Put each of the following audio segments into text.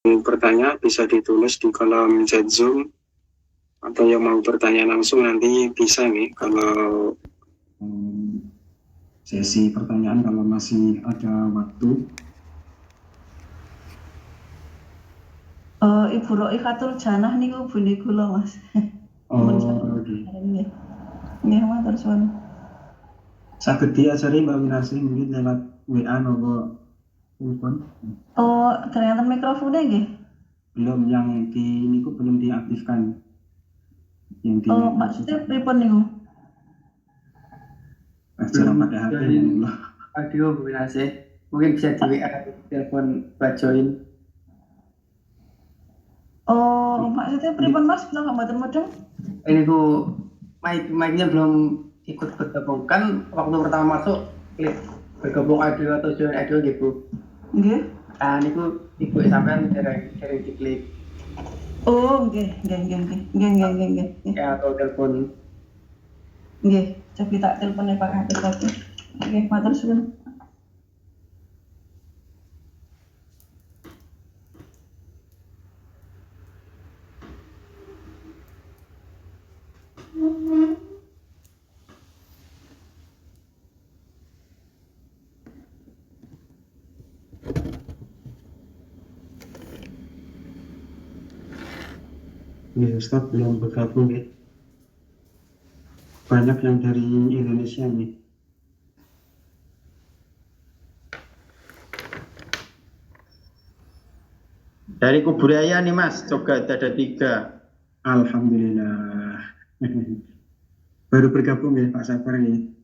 bertanya bisa ditulis di kolom chat Zoom, atau yang mau bertanya langsung nanti bisa nih kalau sesi pertanyaan kalau masih ada waktu. Ibu Roifatul Janah niku bune kula, Mas. Nggih. Nggih, matur suwun. Saged diajari Mbak Winasih mungkin lewat WA nopo telepon. Ternyata mikrofonnya nggih. Belum, yang di niku belum diaktifkan. Yang di Maksudnya pripun niku? Cara pakai HP ya. Audio Bu Winasih. Mungkin bisa di WA telepon buat join. Maksudnya pripun Mas? Kula nggak mboten-mboten. Ini Bu, mic-nya belum ikut bergabung. Kan waktu pertama masuk klik bergabung audio atau join audio gitu. Nggih. Nah, niku Ibu sampean sering diklik. Nggih. Ya, atau telepon. Nggih, cobi tak teleponnya Pak Hafiz lagi. Nggih, matur suwun. Ya, Ustadz belum bergabung ya. Banyak yang dari Indonesia nih. Dari Kuburaya nih Mas, Cogat ada 3. Alhamdulillah. Baru bergabung ya Pak Sabar nih.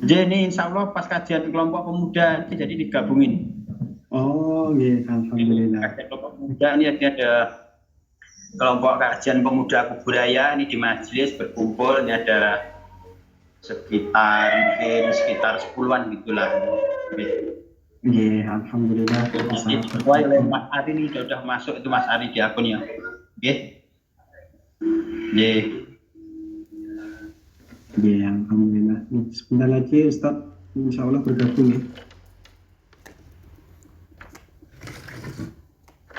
Jadi insya Allah pas kajian kelompok pemuda ini jadi digabungin. Oh iya, alhamdulillah. Kajian kelompok pemuda ini ada kelompok kajian pemuda Kuburaya ini di majelis berkumpul, ini ada sekitar 10-an gitulah. Iya, alhamdulillah. Sesuai oleh Mas Ari ini sudah masuk itu Mas Ari di akunnya. Oke. Iya, alhamdulillah. Sebentar lagi Ustadz insya Allah bergabung ya.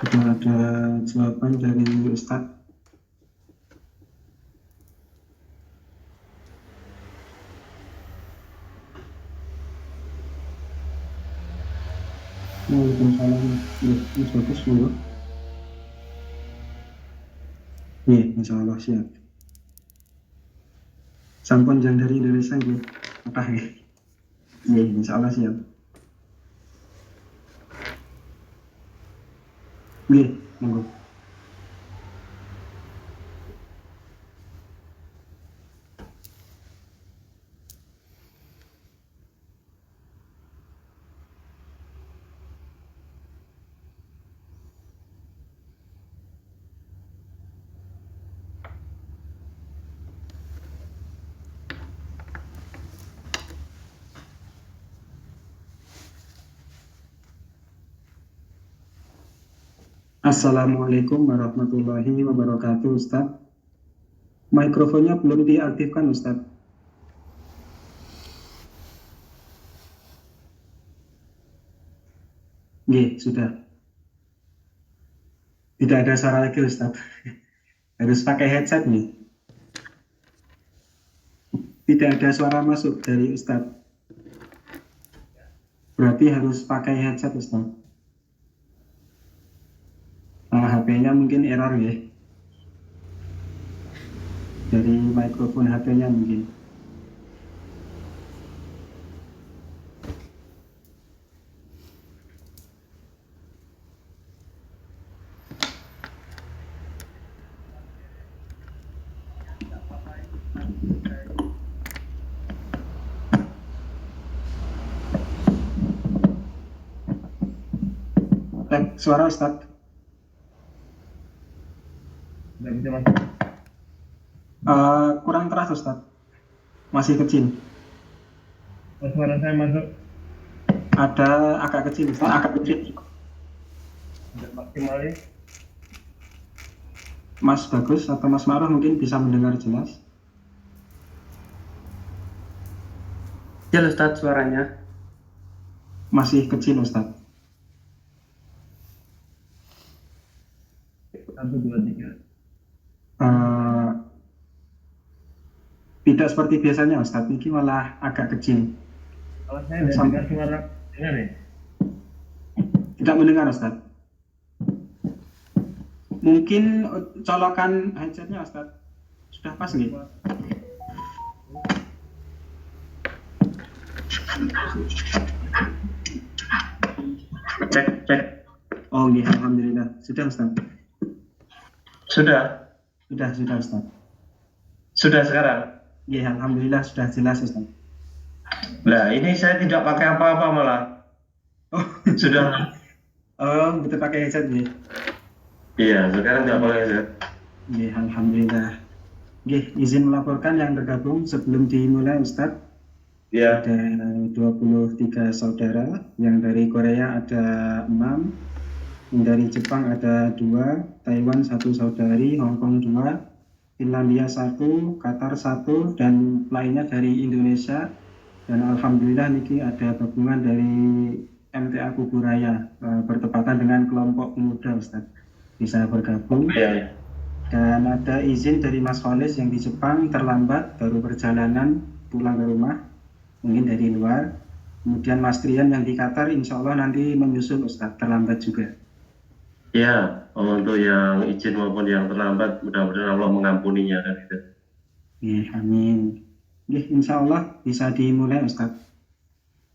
Sudah ada jawaban dari Ustadz. Waalaikumsalam. Ya, bagus dulu. Iya, insya Allah siap. Sampun yang dari Indonesia gitu. Apa ya? Iya, insya Allah siap. Iya, monggo. Assalamualaikum warahmatullahi wabarakatuh, Ustadz. Mikrofonnya belum diaktifkan, Ustadz. Iya, sudah. Tidak ada suara lagi, Ustadz. Harus pakai headset nih. Tidak ada suara masuk dari Ustadz. Berarti harus pakai headset, Ustadz. HP-nya mungkin error ya. Dari mikrofon HP-nya mungkin. Suara Ustadz. Kurang keras Ustadz. Masih kecil. Suara saya masuk? Ada agak kecil Ustadz, agak kecil. Maksimalnya? Mas Bagus atau Mas Maruf mungkin bisa mendengar jelas. Jelas Ustadz suaranya. Masih kecil Ustaz. 1, 2, 3. Tidak seperti biasanya Ustaz, ini malah agak kecil. Kalau saya tidak dengar suara, dengar ya? Tidak mendengar Ustaz. Mungkin colokan headsetnya Ustaz. Sudah pas nih? Cek. Oh iya, alhamdulillah. Sudah Ustaz. Sudah Ustaz. sudah sekarang. Iya, alhamdulillah sudah jelas Ustaz. Nah, ini saya tidak pakai apa-apa malah. Oh, Sudah. oh betul pakai headset nih. Iya, sekarang tidak pakai headset. Iya, alhamdulillah. Oke, izin melaporkan yang tergabung sebelum dimulai Ustaz. Iya. Ada 23 saudara, yang dari Korea ada 6, yang dari Jepang ada 2, Taiwan 1 saudari, Hong Kong 2, Finlandia 1, Qatar 1, dan lainnya dari Indonesia. Dan alhamdulillah niki ada gabungan dari MTA Kuburaya, bertepatan dengan kelompok pemuda Ustaz, bisa bergabung. Iya. Dan ada izin dari Mas Kholis yang di Jepang terlambat, baru perjalanan pulang ke rumah, mungkin dari luar. Kemudian Mas Trian yang di Qatar insya Allah nanti menyusul Ustaz, terlambat juga. Ya, untuk yang izin maupun yang terlambat, mudah-mudahan Allah mengampuninya kan itu. Ya, amin. Ya, insya Allah bisa dimulai Ustaz.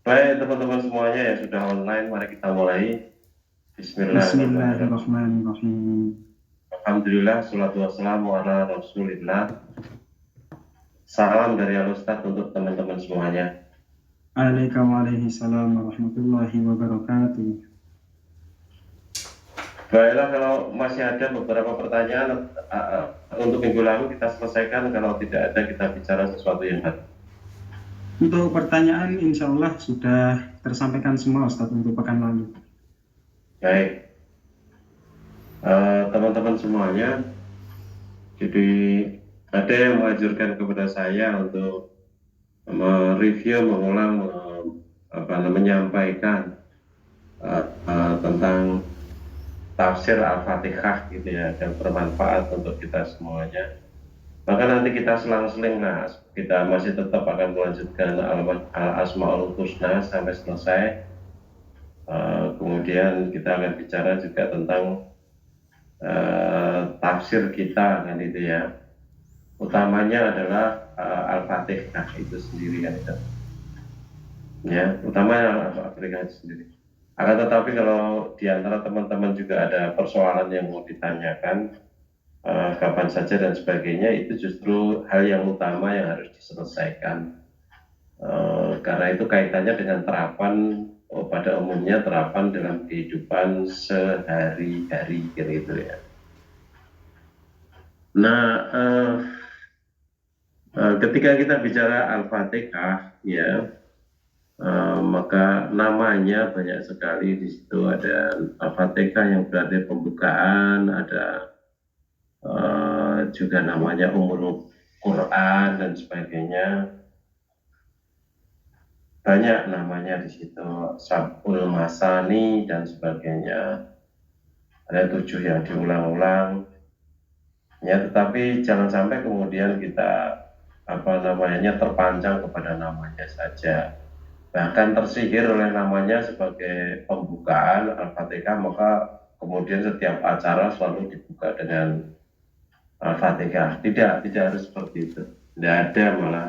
Baik teman-teman semuanya yang sudah online, mari kita mulai. Bismillahirrahmanirrahim. Bismillahirrahmanirrahim. Alhamdulillah, salatu wassalamu ala rasulillah. Salam dari Al-Ustaz untuk teman-teman semuanya. Waalaikumsalam warahmatullahi wabarakatuh. Baiklah, kalau masih ada beberapa pertanyaan untuk minggu lalu kita selesaikan, kalau tidak ada kita bicara sesuatu yang baru. Untuk pertanyaan insya Allah sudah tersampaikan semua Ustaz untuk pekan lalu. Baik, teman-teman semuanya, jadi ada yang mengajarkan kepada saya untuk mereview, mengulang, menyampaikan tentang tafsir Al-Fatihah gitu ya, dan bermanfaat untuk kita semuanya. Maka nanti kita selang-seling, nah, kita masih tetap akan melanjutkan Al-Asma'ul Husna sampai selesai. Kemudian kita akan bicara juga tentang tafsir kita kan itu ya. Utamanya adalah Al-Fatihah itu sendiri kan itu. Ya, utamanya Al-Fatihah itu sendiri. Akan tetapi kalau di antara teman-teman juga ada persoalan yang mau ditanyakan, kapan saja dan sebagainya, itu justru hal yang utama yang harus diselesaikan. Karena itu kaitannya dengan terapan, pada umumnya terapan dalam kehidupan sehari-hari gitu ya. Nah, ketika kita bicara Al-Fatihah ya, maka namanya banyak sekali. Di situ ada Al-Fatihah yang berarti pembukaan, ada juga namanya Ummul Quran dan sebagainya. Banyak namanya di situ, Sab'ul Masani dan sebagainya. Ada 7 yang diulang-ulang. Ya, tetapi jangan sampai kemudian kita terpancang kepada namanya saja. Bahkan tersihir oleh namanya sebagai pembukaan Al-Fatihah, maka kemudian setiap acara selalu dibuka dengan Al-Fatihah. Tidak harus seperti itu. Tidak ada malah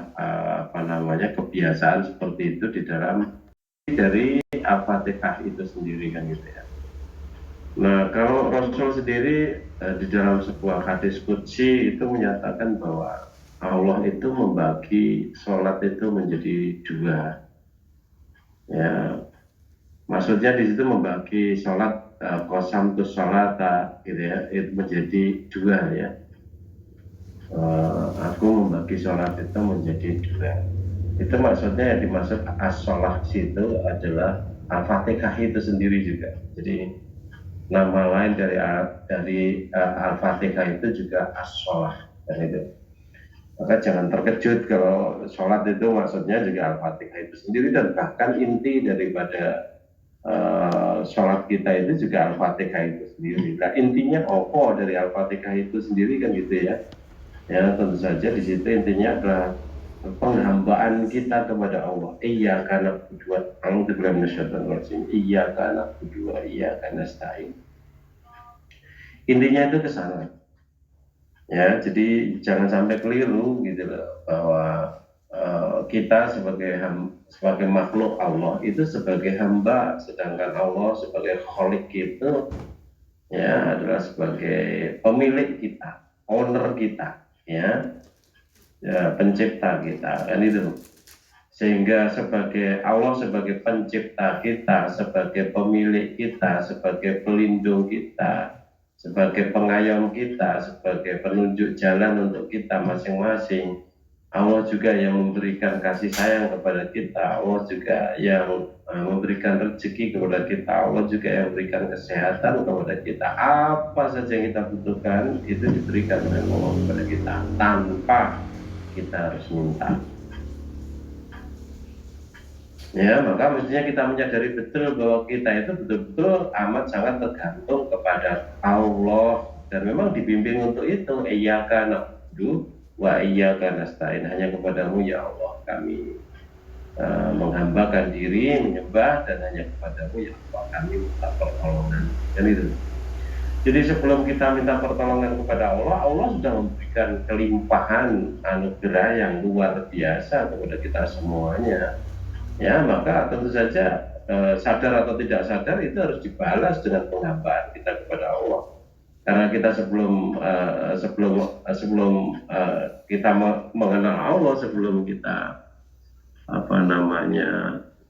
kebiasaan seperti itu di dalam dari Al-Fatihah itu sendiri kan gitu ya. Nah, kalau Rasul sendiri di dalam sebuah hadis qudsi itu menyatakan bahwa Allah itu membagi sholat itu menjadi 2. Ya, maksudnya di situ membagi sholat qasam tu sholat gitu ya, itu menjadi 2 ya. Aku membagi sholat itu menjadi 2. Itu maksudnya yang dimaksud as-sholah situ adalah Al-Fatihah itu sendiri juga. Jadi nama lain dari Al-Fatihah itu juga as-sholah dan itu. Maka jangan terkejut kalau sholat itu maksudnya juga Al-Fatihah itu sendiri, dan bahkan inti daripada kita itu juga Al-Fatihah itu sendiri. Nah, intinya pokok dari Al-Fatihah itu sendiri kan gitu ya. Ya, tentu saja di situ intinya adalah penghambaan kita kepada Allah. Iyyaka na'budu wa a'udzubillahi minasyaitonir rajim. Iyyaka na'budu wa iyyaka nasta'in. Intinya itu ke sana. Ya, jadi jangan sampai keliru gitu loh, bahwa kita sebagai makhluk Allah itu sebagai hamba, sedangkan Allah sebagai khalik itu ya adalah sebagai pemilik kita, owner kita, ya, pencipta kita, kan itu. Sehingga sebagai Allah sebagai pencipta kita, sebagai pemilik kita, sebagai pelindung kita, sebagai pengayom kita, sebagai penunjuk jalan untuk kita masing-masing. Allah juga yang memberikan kasih sayang kepada kita, Allah juga yang memberikan rezeki kepada kita, Allah juga yang memberikan kesehatan kepada kita. Apa saja yang kita butuhkan itu diberikan oleh Allah kepada kita tanpa kita harus minta. Ya, maka mestinya kita menyadari betul bahwa kita itu betul-betul amat sangat tergantung kepada Allah, dan memang dibimbing untuk itu. Iyyaka na'budu wa iyyaka nasta'in, hanya kepadamu ya Allah kami menghambakan diri, menyembah, dan hanya kepadamu ya Allah kami minta pertolongan. Dan itu. Jadi sebelum kita minta pertolongan kepada Allah, Allah sudah memberikan kelimpahan anugerah yang luar biasa kepada kita semuanya. Ya, maka tentu saja sadar atau tidak sadar itu harus dibalas dengan penghambaan kita kepada Allah. Karena kita sebelum kita mengenal Allah, sebelum kita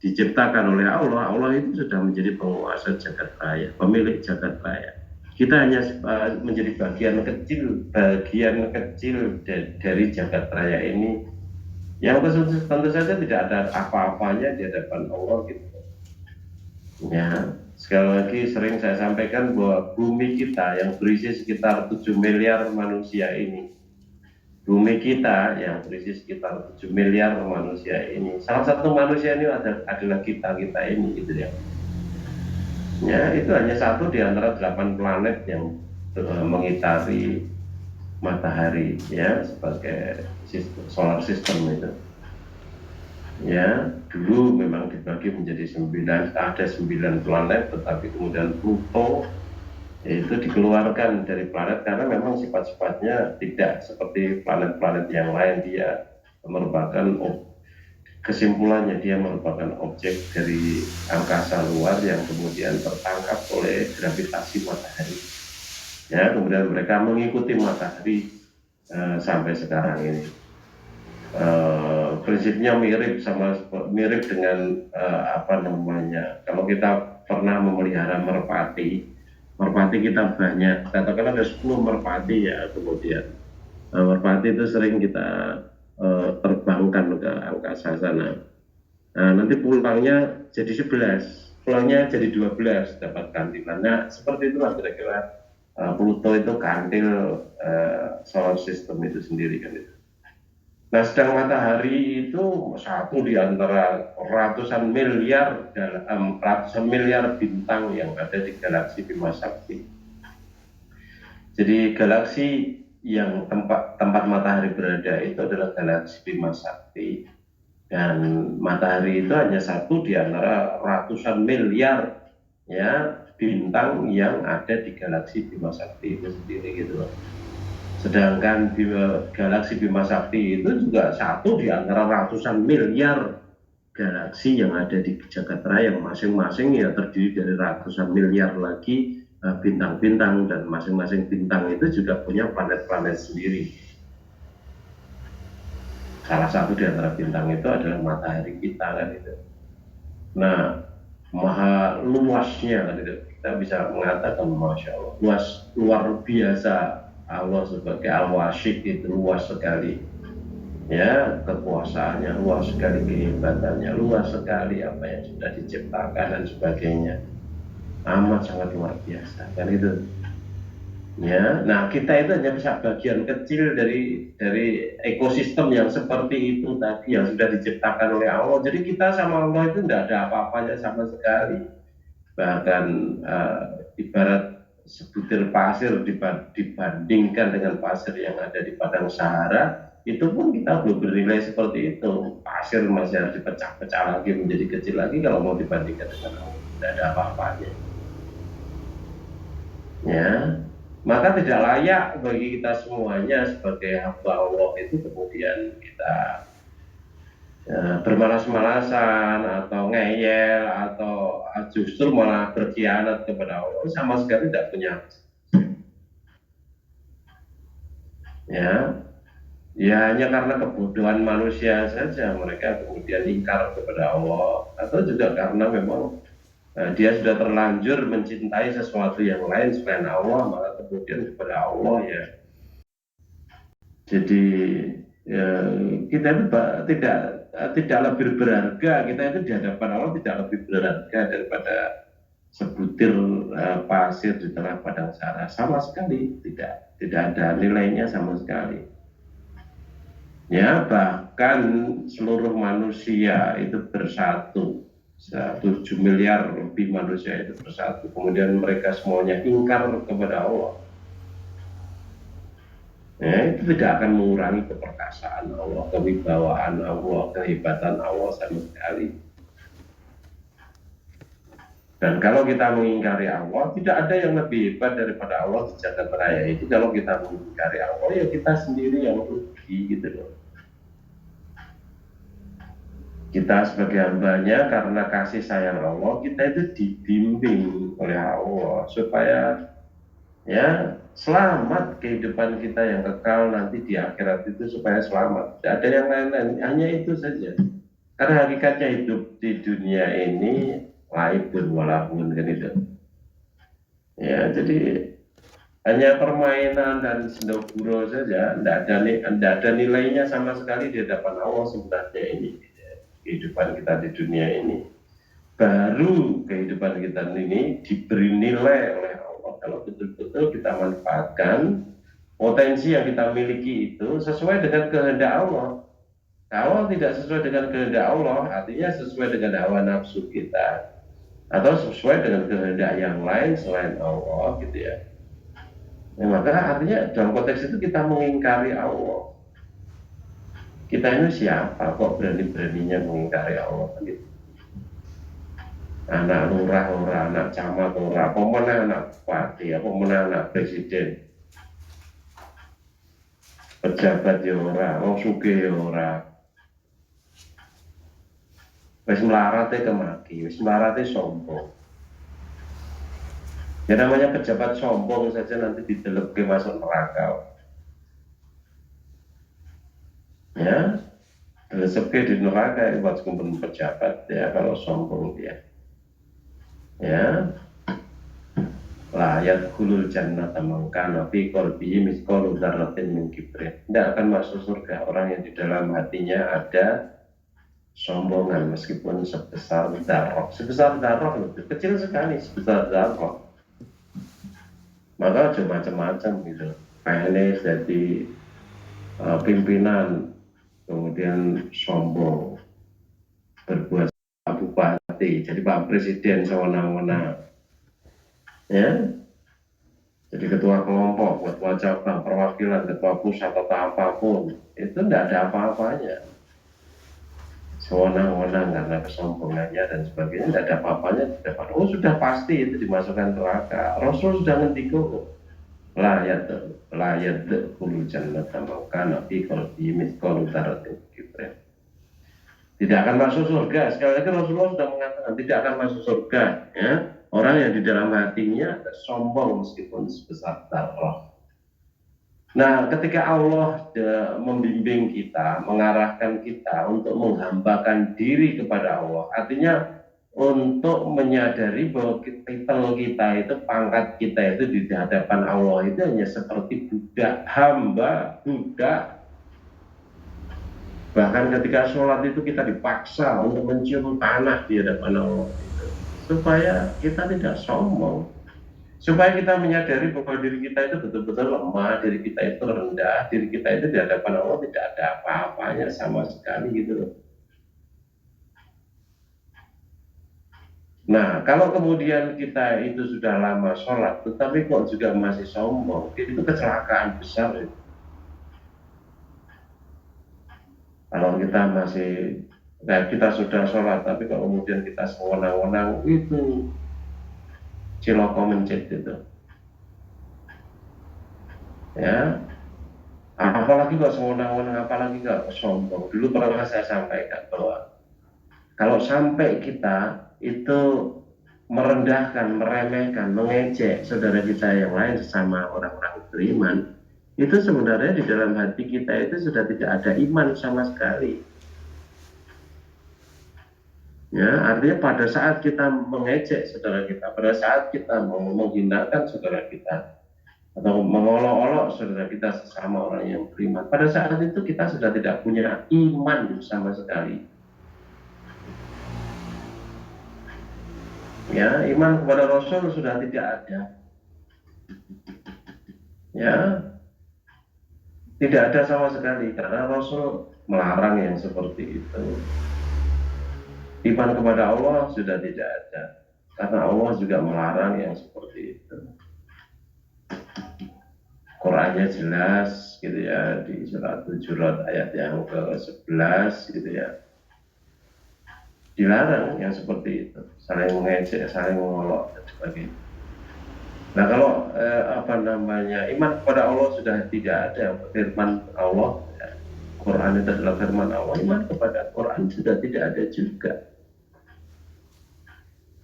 diciptakan oleh Allah, Allah itu sudah menjadi penguasa jagat raya, pemilik jagat raya. Kita hanya menjadi bagian kecil dari jagat raya ini, yang tentu saja tidak ada apa-apanya di hadapan Allah gitu. Ya, sekali lagi sering saya sampaikan bahwa bumi kita yang berisi sekitar 7 miliar manusia ini, bumi kita yang berisi sekitar 7 miliar manusia ini, salah satu manusia ini adalah kita ini gitu ya. Ya, itu hanya satu di antara 8 planet yang mengitari matahari, ya, sebagai solar system itu. Ya, dulu memang dibagi menjadi 9, ada 9 planet, tetapi kemudian Pluto itu dikeluarkan dari planet karena memang sifat-sifatnya tidak seperti planet-planet yang lain. Dia merupakan kesimpulannya, dia merupakan objek dari angkasa luar yang kemudian tertangkap oleh gravitasi matahari. Ya, kemudian mereka mengikuti matahari sampai sekarang ini. Prinsipnya mirip dengan kalau kita pernah memelihara merpati kita banyak, katakanlah ada 10 merpati ya, kemudian merpati itu sering kita terbangkan ke angkasa sana. Nah, nanti pulangnya jadi 11, pulangnya jadi 12, dapat kantilan. Nah, seperti itulah kira-kira Pluto itu kantil solar system itu sendiri kan itu. Nah, sedang matahari itu satu di antara ratusan miliar bintang yang ada di galaksi Bima Sakti. Jadi galaksi yang tempat matahari berada itu adalah galaksi Bima Sakti, dan matahari itu hanya satu di antara ratusan miliar ya bintang yang ada di galaksi Bima Sakti itu sendiri gitu loh. Sedangkan galaksi Bima Sakti itu juga satu di antara ratusan miliar galaksi yang ada di jagat raya, yang masing-masing ya terdiri dari ratusan miliar lagi bintang-bintang, dan masing-masing bintang itu juga punya planet-planet sendiri. Salah satu di antara bintang itu adalah matahari kita kan itu. Nah, maha luasnya kan itu, kita bisa mengatakan Masya Allah, luar biasa. Allah sebagai Al-Wasyid itu luas sekali ya, kekuasaannya luas sekali, kehebatannya luas sekali, apa yang sudah diciptakan dan sebagainya amat sangat luar biasa kan itu ya. Nah, kita itu hanya bisa bagian kecil dari ekosistem yang seperti itu tadi, yang sudah diciptakan oleh Allah. Jadi kita sama Allah itu tidak ada apa-apanya sama sekali. bahkan ibarat sebutir pasir dibandingkan dengan pasir yang ada di padang Sahara, itu pun kita belum bernilai seperti itu. Pasir masih harus dipecah-pecah lagi menjadi kecil lagi kalau mau dibandingkan dengan Allah, tidak ada apa-apanya. Ya, maka tidak layak bagi kita semuanya sebagai hamba Allah itu kemudian kita bermalas-malasan atau ngeyel atau justru malah berkhianat kepada Allah, sama sekali tidak punya. Ya hanya karena kebodohan manusia saja mereka kemudian ingkar kepada Allah, atau juga karena memang dia sudah terlanjur mencintai sesuatu yang lain selain Allah, maka kemudian kepada Allah ya. Jadi ya, kita itu tidak lebih berharga, kita itu di hadapan Allah tidak lebih berharga daripada sebutir pasir di tengah padang Sahara, sama sekali tidak ada nilainya sama sekali. Ya, bahkan seluruh manusia itu bersatu, 7 miliar lebih manusia itu bersatu, kemudian mereka semuanya ingkar kepada Allah. Ya, itu tidak akan mengurangi keperkasaan Allah, kewibawaan Allah, kehebatan Allah sama sekali. Dan kalau kita mengingkari Allah, tidak ada yang lebih hebat daripada Allah di jagat raya itu. Kalau kita mengingkari Allah, ya kita sendiri yang rugi gitu loh. Kita sebagai hambanya karena kasih sayang Allah, kita itu dibimbing oleh Allah supaya ya selamat kehidupan kita yang kekal nanti di akhirat itu, supaya selamat. Tidak ada yang lain-lain, hanya itu saja. Karena hakikatnya hidup di dunia ini laibun walahun kan itu. Ya, jadi hanya permainan dan sendaguro saja, tidak ada nilainya sama sekali di hadapan Allah sebenarnya ini. Kehidupan kita di dunia ini, baru kehidupan kita ini diberi nilai oleh Allah kalau betul-betul kita manfaatkan potensi yang kita miliki itu sesuai dengan kehendak Allah. Kalau tidak sesuai dengan kehendak Allah, artinya sesuai dengan hawa nafsu kita atau sesuai dengan kehendak yang lain selain Allah gitu ya. Maka artinya dalam konteks itu kita mengingkari Allah. Kita ini siapa kok berani-beraninya mengingkari Allah gitu. Anak lurah ora, anak camat ora, apa meneh anak bupati, apa meneh anak presiden, pejabat ya ora, wong sugih ya ora. Wis melarate kemaki, wis melarate sombong. Ya namanya pejabat sombong saja nanti didelebke masuk neraka. Ya, rezeki di neraka buat kumpul pejabat ya kalau sombong dia. Ya, layat kulul jannata mangkana fi qalbihi misqalu dzarratin min kibrin. Tidak akan masuk surga orang yang di dalam hatinya ada sombongan meskipun sebesar dzarrah. Sebesar dzarrah itu kecil sekali, sebesar dzarrah. Maka macam-macam gitu. PNS jadi pimpinan, kemudian sombong, berbuat bupati, jadi Pak Presiden sewenang-wenang, ya, jadi ketua kelompok, ketua cabang, perwakilan, ketua pusat atau apapun, itu tidak ada apa-apanya, sewenang-wenang karena kesombongannya dan sebagainya, tidak ada apa-apanya di depan. Oh sudah pasti itu dimasukkan neraka. Rasul sudah ngendiko, layat kulul jannata mangkana fi qalbihi mithqalu dzarratin kibrin. Tidak akan masuk surga. Sekali lagi Rasulullah sudah mengatakan tidak akan masuk surga ya, orang yang di dalam hatinya sombong meskipun sebesar dzarrah. Nah, ketika Allah membimbing kita, mengarahkan kita untuk menghambakan diri kepada Allah, artinya untuk menyadari bahwa titel kita itu, pangkat kita itu di hadapan Allah itu hanya seperti budak, hamba, budak. Bahkan ketika sholat itu kita dipaksa untuk mencium tanah di hadapan Allah itu, supaya kita tidak sombong, supaya kita menyadari bahwa diri kita itu betul-betul lemah, diri kita itu rendah, diri kita itu di hadapan Allah tidak ada apa-apanya sama sekali gitu loh. Nah, kalau kemudian kita itu sudah lama sholat, tetapi kok juga masih sombong, itu kecelakaan besar. Kalau kita masih, nah kita sudah sholat, tapi kalau kemudian kita sewenang-wenang, itu ciloko mencit itu. Ya, apalagi kok sewenang-wenang, apalagi kok sombong. Dulu pernah saya sampaikan bahwa kalau sampai kita itu merendahkan, meremehkan, mengejek saudara kita yang lain sesama orang-orang beriman, itu sebenarnya di dalam hati kita itu sudah tidak ada iman sama sekali. Ya, artinya pada saat kita mengejek saudara kita, pada saat kita menghinakan saudara kita, atau mengolok-olok saudara kita sesama orang yang beriman, pada saat itu kita sudah tidak punya iman sama sekali. Ya, iman kepada Rasul sudah tidak ada. Ya, tidak ada sama sekali karena Rasul melarang yang seperti itu. Iman kepada Allah sudah tidak ada karena Allah juga melarang yang seperti itu. Qurannya jelas gitu ya, di surat Hujurat ayat yang ke-11 gitu ya, dilarang yang seperti itu, saling mengejek, saling mengolok dan sebagainya. Nah, kalau iman kepada Allah sudah tidak ada, firman Allah, ya, Quran itu adalah firman Allah, iman kepada Quran sudah tidak ada juga.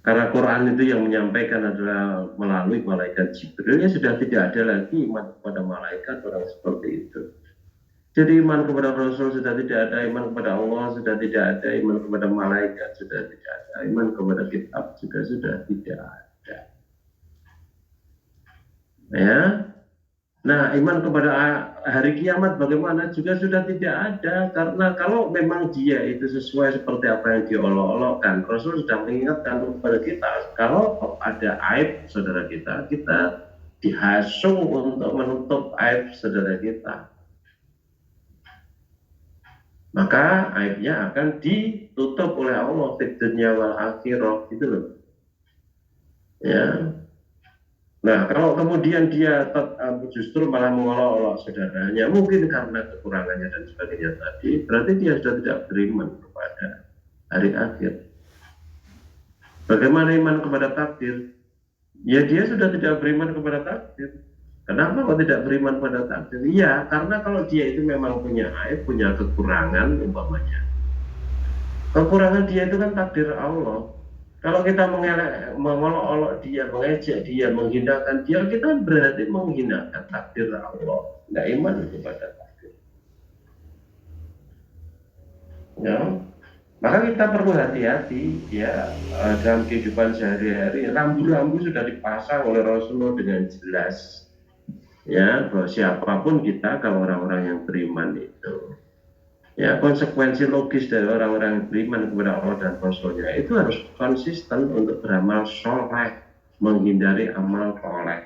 Karena Quran itu yang menyampaikan adalah melalui malaikat Jibril, ya sudah tidak ada lagi iman kepada malaikat orang seperti itu. Jadi iman kepada Rasul sudah tidak ada, iman kepada Allah sudah tidak ada, iman kepada malaikat sudah tidak ada, iman kepada kitab juga sudah tidak ada. Ya, nah iman kepada hari kiamat bagaimana juga sudah tidak ada, karena kalau memang dia itu sesuai seperti apa yang diolok-olokkan, Rasul sudah mengingatkan kepada kita, kalau ada aib saudara kita, kita dihasung untuk menutup aib saudara kita. Maka aibnya akan ditutup oleh Allah di dunia wal akhirah, gitu loh. Ya. Nah, kalau kemudian dia justru malah mengolok-olok saudaranya, mungkin karena kekurangannya dan sebagainya tadi, berarti dia sudah tidak beriman kepada hari akhir. Bagaimana iman kepada takdir? Ya dia sudah tidak beriman kepada takdir. Kenapa kok tidak beriman pada takdir? Iya, karena kalau dia itu memang punya aib, punya kekurangan umpamanya. Kekurangan dia itu kan takdir Allah. Kalau kita mengolok-olok dia, mengejek dia, menghinakan dia, kita berarti menghinakan takdir Allah. Tidak iman kepada takdir. Ya. Maka kita perlu hati-hati ya dalam kehidupan sehari-hari. Rambu-rambu sudah dipasang oleh Rasulullah dengan jelas. Ya, bahwa siapapun kita, kalau orang-orang yang beriman itu, ya konsekuensi logis dari orang-orang yang beriman kepada Allah dan Rasulnya itu harus konsisten untuk beramal soleh, menghindari amal soleh.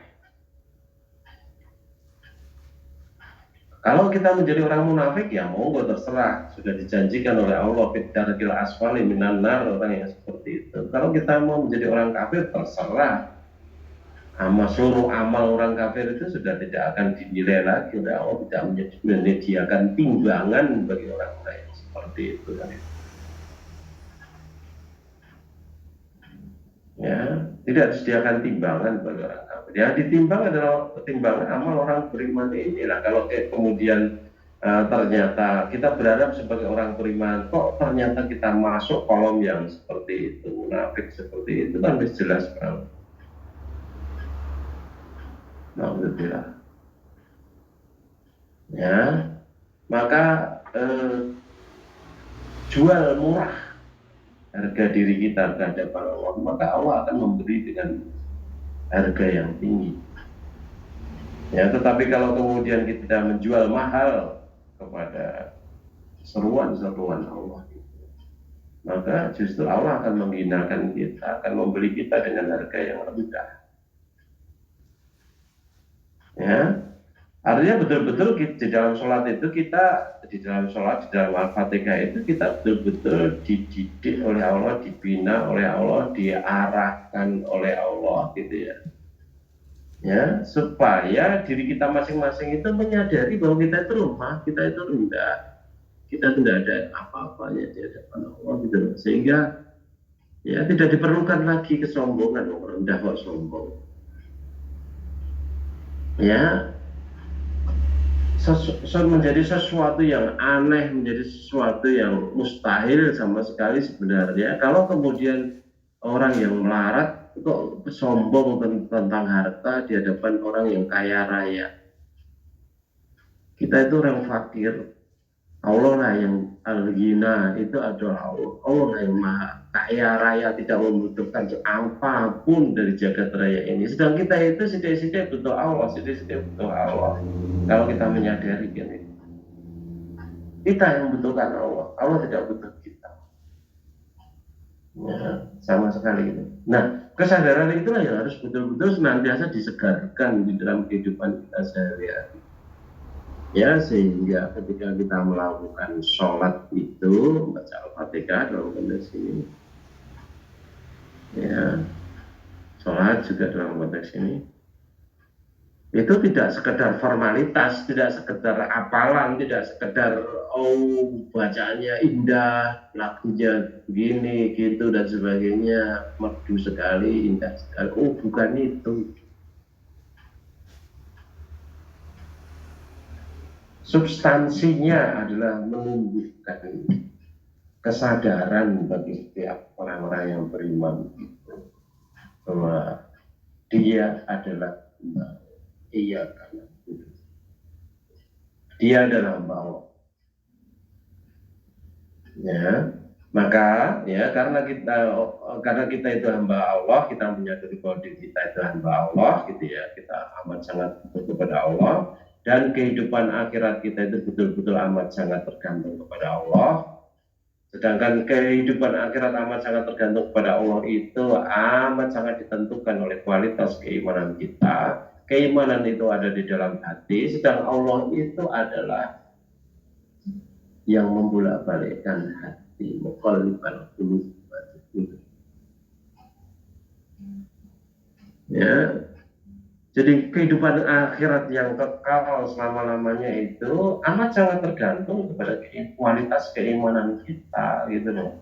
Kalau kita menjadi orang munafik, ya monggo terserah, sudah dijanjikan oleh Allah fidarkil asfali minan nar, orang yang seperti itu. Kalau kita mau menjadi orang kafir, terserah. Seluruh amal orang kafir itu sudah tidak akan dinilai lagi oleh Allah, tidak menyediakan timbangan bagi orang-orang yang seperti itu kan. Ya, tidak disediakan timbangan bagi orang kafir. Yang ditimbang adalah timbangan amal orang beriman ini. Nah, kalau kemudian ternyata kita berharap sebagai orang beriman, kok ternyata kita masuk kolom yang seperti itu, munafik seperti itu, kan jelas banget. Alhamdulillah. Ya, maka jual murah harga diri kita terhadap Allah, maka Allah akan memberi dengan harga yang tinggi. Ya, tetapi kalau kemudian kita menjual mahal kepada seruan-seruan Allah, maka justru Allah akan menghinakan kita, akan membeli kita dengan harga yang rendah. Ya, Artinya betul-betul di dalam sholat itu kita, di dalam Al-Fatihah itu kita betul-betul dididik oleh Allah, dibina oleh Allah, diarahkan oleh Allah gitu ya. Ya, supaya diri kita masing-masing itu menyadari bahwa kita itu lemah, kita itu rendah, kita tidak ada apa-apanya di hadapan Allah gitu loh. Sehingga ya tidak diperlukan lagi kesombongan, rendah kok sombong. Ya, menjadi sesuatu yang aneh, menjadi sesuatu yang mustahil sama sekali sebenarnya. Kalau kemudian orang yang melarat kok sombong tentang harta di hadapan orang yang kaya raya. Kita itu orang fakir. Allah lah yang al-ghina, itu adalah Allah. Allah lah yang maha kaya raya, tidak membutuhkan apapun dari jagat raya ini. Sedang kita itu sidik-sidik butuh Allah, sidik-sidik butuh Allah. Kalau kita menyadari ini, kita yang membutuhkan Allah, Allah tidak butuh kita. Ya, sama sekali itu. Nah, kesadaran itulah yang harus betul-betul senantiasa disegarkan di dalam kehidupan kita sehari-hari. Ya, sehingga ketika kita melakukan sholat itu, baca Al-Fatihah dalam konteks ini, ya, sholat juga dalam konteks ini, itu tidak sekedar formalitas, tidak sekedar apalan, tidak sekedar bacaannya indah, lagunya begini, gitu dan sebagainya, merdu sekali, indah sekali. Bukan itu. Substansinya adalah menumbuhkan kesadaran bagi setiap orang-orang yang beriman itu bahwa dia adalah karena dia adalah hamba Allah. Ya, maka ya karena kita itu hamba Allah, kita menyadari bahwa diri kita itu hamba Allah, gitu ya, kita amat sangat butuh kepada Allah. Dan kehidupan akhirat kita itu betul-betul amat sangat tergantung kepada Allah. Sedangkan kehidupan akhirat amat sangat tergantung kepada Allah itu amat sangat ditentukan oleh kualitas keimanan kita. Keimanan itu ada di dalam hati, sedang Allah itu adalah yang membolak-balikkan hati, muqallibal qulub. Ya. Jadi kehidupan akhirat yang kekal selama-lamanya itu amat sangat tergantung kepada kualitas keimanan kita, gitu loh.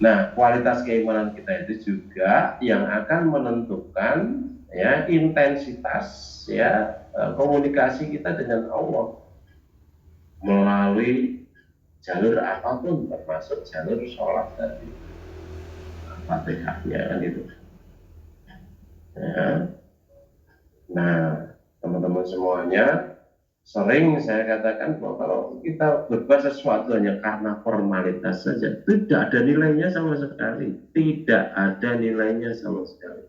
Nah, kualitas keimanan kita itu juga yang akan menentukan ya intensitas ya komunikasi kita dengan Allah melalui jalur apapun, termasuk jalur sholat tadi, Fatihahnya kan itu. Ya. Nah, teman-teman semuanya, sering saya katakan bahwa kalau kita berbuat sesuatu hanya karena formalitas saja, tidak ada nilainya sama sekali. Tidak ada nilainya sama sekali.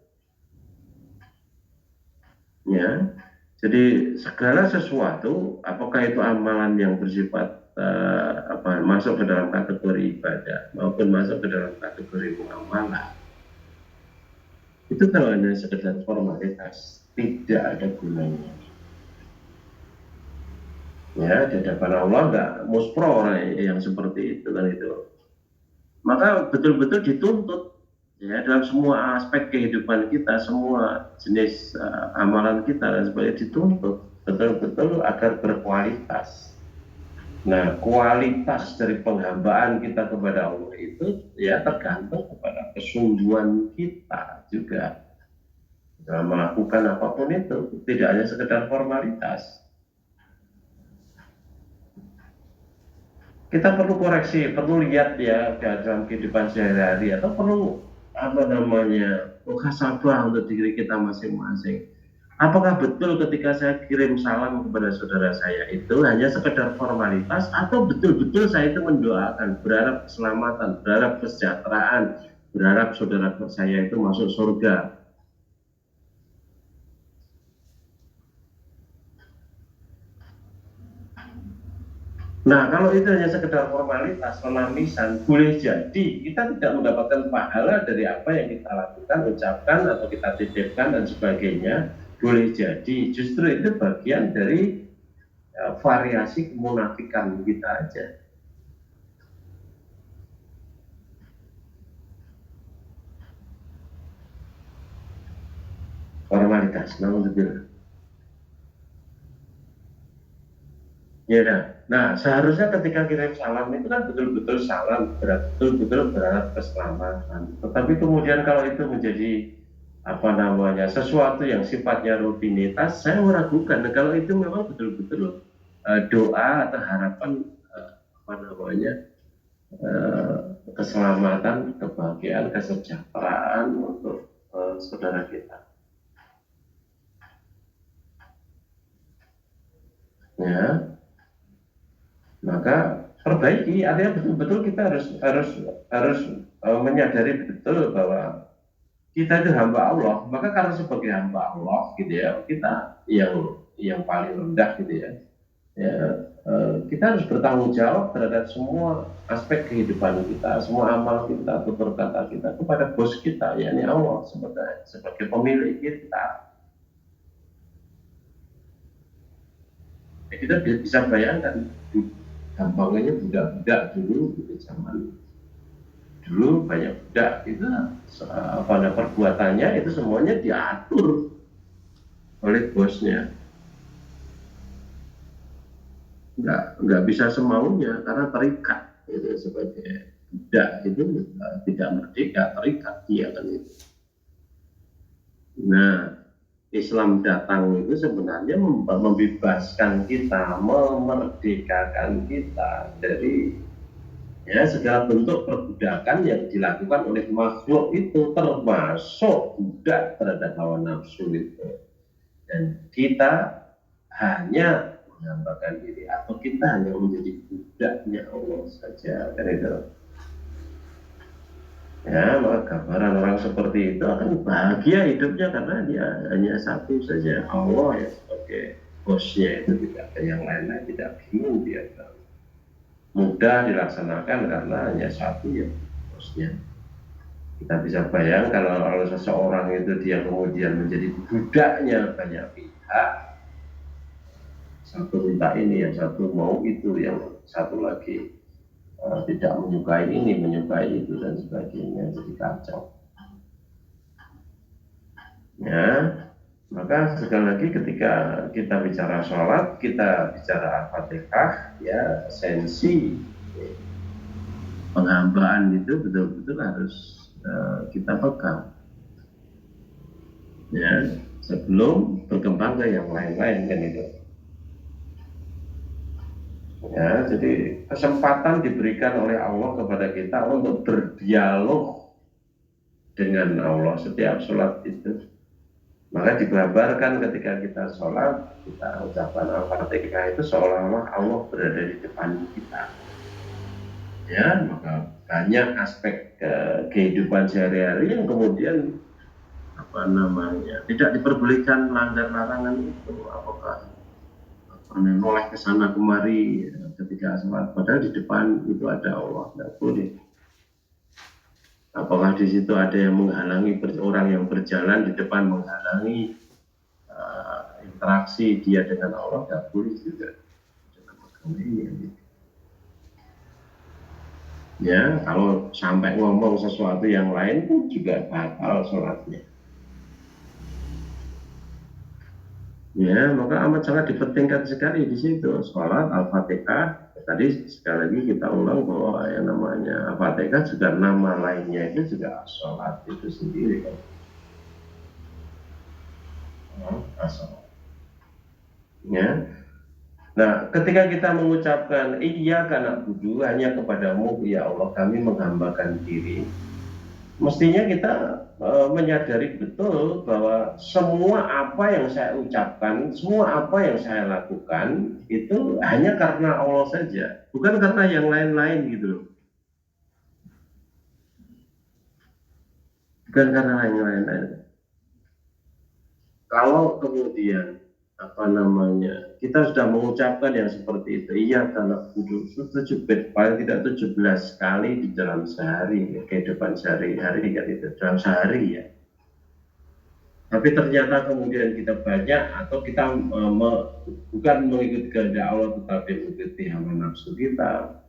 Ya, jadi segala sesuatu, apakah itu amalan yang bersifat masuk ke dalam kategori ibadah maupun masuk ke dalam kategori muamalah, itu kalau hanya sekedar formalitas, tidak ada gunanya. Ya, di hadapan Allah nggak muspro orang yang seperti itu kan itu. Maka betul-betul dituntut ya dalam semua aspek kehidupan kita, semua jenis amalan kita dan sebagainya dituntut betul-betul agar berkualitas. Nah, kualitas dari penghambaan kita kepada Allah itu ya tergantung kepada kesungguhan kita juga dalam melakukan apapun itu, tidak hanya sekedar formalitas. Kita perlu koreksi, perlu lihat ya dalam kehidupan sehari-hari, atau perlu muhasabah untuk diri kita masing-masing. Apakah betul ketika saya kirim salam kepada saudara saya itu hanya sekedar formalitas, atau betul-betul saya itu mendoakan, berharap keselamatan, berharap kesejahteraan, berharap saudara saya itu masuk surga. Nah, kalau itu hanya sekedar formalitas, penamisan, boleh jadi kita tidak mendapatkan pahala dari apa yang kita lakukan, ucapkan, atau kita titipkan dan sebagainya. boleh jadi justru itu bagian dari variasi kemunafikan kita aja. Formalitas, namun betul. Ya, nah seharusnya ketika kirim salam itu kan betul-betul salam, betul-betul berharap keselamatan. Tetapi kemudian kalau itu menjadi sesuatu yang sifatnya rutinitas, saya meragukan. Kalau itu memang betul-betul doa atau harapan keselamatan, kebahagiaan, kesejahteraan untuk saudara kita. Ya, maka perbaiki. Artinya betul-betul kita harus menyadari betul bahwa kita itu hamba Allah. Maka karena sebagai hamba Allah, gitu ya, kita yang paling rendah, gitu ya, kita harus bertanggung jawab terhadap semua aspek kehidupan kita, semua amal kita, tutur kata kita kepada bos kita, yakni Allah sebagai pemilik kita. Kita bisa bayangkan gampangnya budak-budak dulu di zaman dulu banyak budak itu pada perbuatannya itu semuanya diatur oleh bosnya, nggak bisa semaunya karena terikat itu sebagai budak itu tidak merdeka, terikat dia kan itu. Nah, Islam datang itu sebenarnya membebaskan kita, memerdekakan kita dari segala bentuk perbudakan yang dilakukan oleh makhluk itu, termasuk budak terhadap hawa nafsu itu. Dan kita hanya menghambakan diri atau kita hanya menjadi budaknya Allah saja, kan itu. Ya, maka gambaran orang seperti itu akan bahagia hidupnya karena dia hanya satu saja, Allah ya sebagai bosnya, itu tidak ada yang lain-lain, tidak bingung dia, mudah dilaksanakan karena hanya satu ya bosnya. Kita bisa bayangkan kalau seseorang itu dia kemudian menjadi budaknya banyak pihak, satu minta ini, yang satu mau itu, yang satu lagi tidak menyukai ini, menyukai itu dan sebagainya, jadi kacau. Ya, maka sekali lagi ketika kita bicara sholat, kita bicara Al-Fatihah, ya esensi penghambaan itu betul-betul harus kita pegang. Ya, sebelum berkembang ke yang lain-lain kan itu. Ya, jadi kesempatan diberikan oleh Allah kepada kita untuk berdialog dengan Allah setiap sholat itu. Maka digambarkan ketika kita sholat, kita ucapkan Al-Fatihah itu seolah-olah Allah berada di depan kita. Ya, maka banyak aspek kehidupan sehari-hari yang kemudian tidak diperbolehkan melanggar larangan itu. Apakah menoleh ke sana kemari ketika sholat, padahal di depan itu ada Allah, tidak boleh. Apakah di situ ada yang menghalangi orang yang berjalan di depan, menghalangi interaksi dia dengan Allah, tidak boleh juga dalam agama ini. Ya, kalau sampai ngomong sesuatu yang lain pun juga batal sholatnya. Ya, maka amat sangat dipentingkan sekali di situ sholat Al-Fatihah. Tadi sekali lagi kita ulang bahwa yang namanya Al-Fatihah juga nama lainnya itu juga sholat itu sendiri kan. Sholat. Ya. Nah, ketika kita mengucapkan Iyyaka na'budu, hanya kepadamu ya Allah kami menghambakan diri, mestinya kita menyadari betul bahwa semua apa yang saya ucapkan, semua apa yang saya lakukan itu hanya karena Allah saja, bukan karena yang lain-lain gitu loh. Bukan karena yang lain-lain. Kalau kemudian kita sudah mengucapkan yang seperti itu, iya karena paling tidak 17 kali di dalam sehari, kehidupan sehari-hari kan itu, dalam sehari ya. Tapi ternyata kemudian kita banyak atau kita bukan mengikuti kehendak Allah tetapi mengikuti hawa nafsu kita.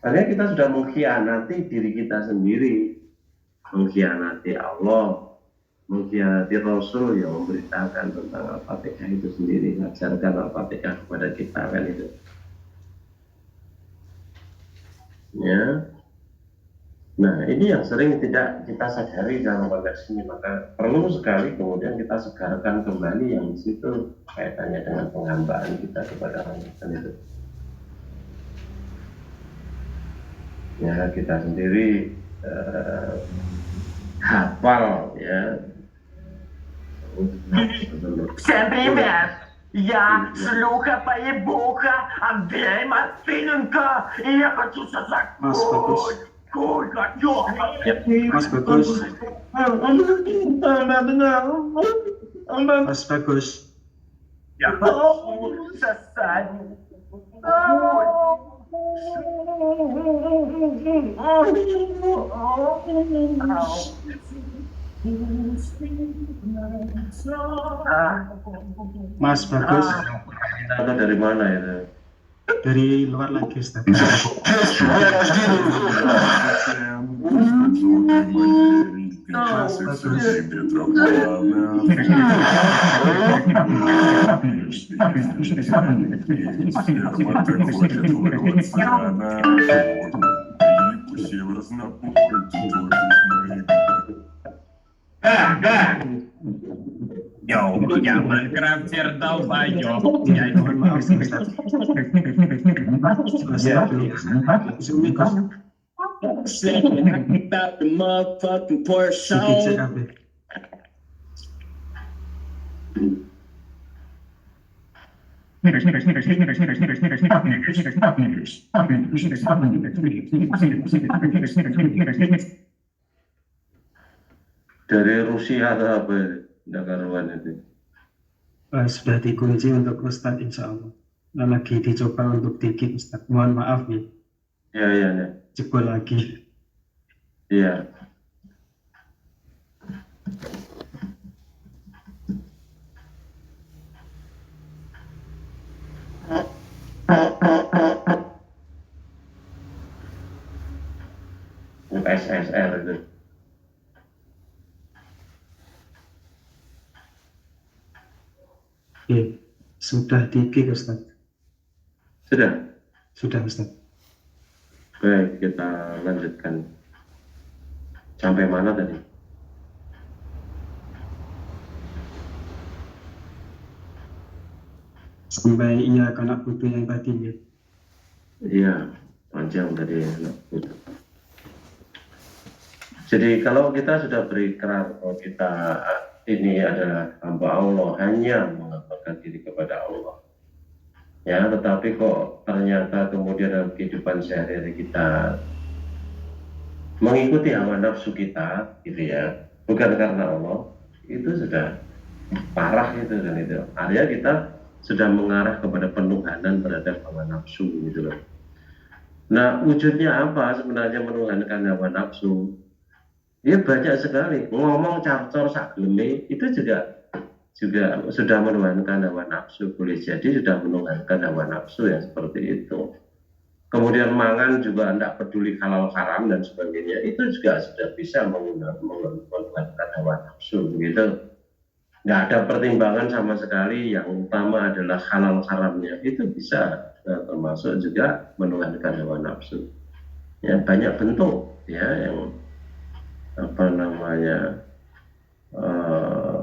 Karena kita sudah mengkhianati diri kita sendiri, mengkhianati Allah, mengkhianati Rasul yang memberitakan tentang Al-Fatihah itu sendiri, mengajarkan Al-Fatihah kepada kita kan itu. Ya. Nah, ini yang sering tidak kita sadari dalam konteks ini, maka perlu sekali kemudian kita segarkan kembali yang di situ kaitannya dengan penghambaan kita kepada Allah kan itu. Ya, kita sendiri hafal ya. Всем привет! Я шлюха поебуха, Андрей Матвиненко, и я хочу сказать Mas bagus. Mas bagus. Mas bagus. Я хочу сосать. Mas bagus. Atau dari mana itu? Dari luar lagi, Ustaz. Yo, я Майнкрафтер долбоёб. Mohon maaf, Ustaz. Selesai dulu. Zoom it, Mas. About the motherfucking Porsche. Sedikit CKB. Dari Rusia atau apa itu? Tidak karuan itu. Sudah dikunci untuk Ustaz, insya Allah. Nah, lagi dicoba untuk dikit, Ustaz. Mohon maaf nih, Iya. jebol lagi. Iya. SSR itu. Oke, sudah dikit, Ustaz. Sudah. Sudah, Ustaz. Baik, kita lanjutkan. Sampai mana tadi? Sampai iya karena butuh yang tadi ya. Iya, panjang tadi. Jadi kalau kita sudah berikrar bahwa kita ini adalah hamba Allah, hanya mengabdikan diri kepada Allah. Ya, tetapi kok ternyata kemudian dalam kehidupan sehari-hari kita mengikuti hawa nafsu kita, gitu ya, bukan karena Allah, itu sudah parah itu kan itu. Artinya kita sudah mengarah kepada penuhanan terhadap hawa nafsu gitu loh. Nah, wujudnya apa sebenarnya menuhankan hawa nafsu? Ya banyak sekali, ngomong carcor sakleme itu juga sudah menuhankan hawa nafsu, boleh jadi sudah menuhankan hawa nafsu yang seperti itu. Kemudian mangan juga tidak peduli halal haram dan sebagainya, itu juga sudah bisa menuhankan hawa nafsu gitu. Nggak ada pertimbangan sama sekali, yang utama adalah halal haramnya, itu bisa termasuk juga menuhankan hawa nafsu. Ya banyak bentuk ya yang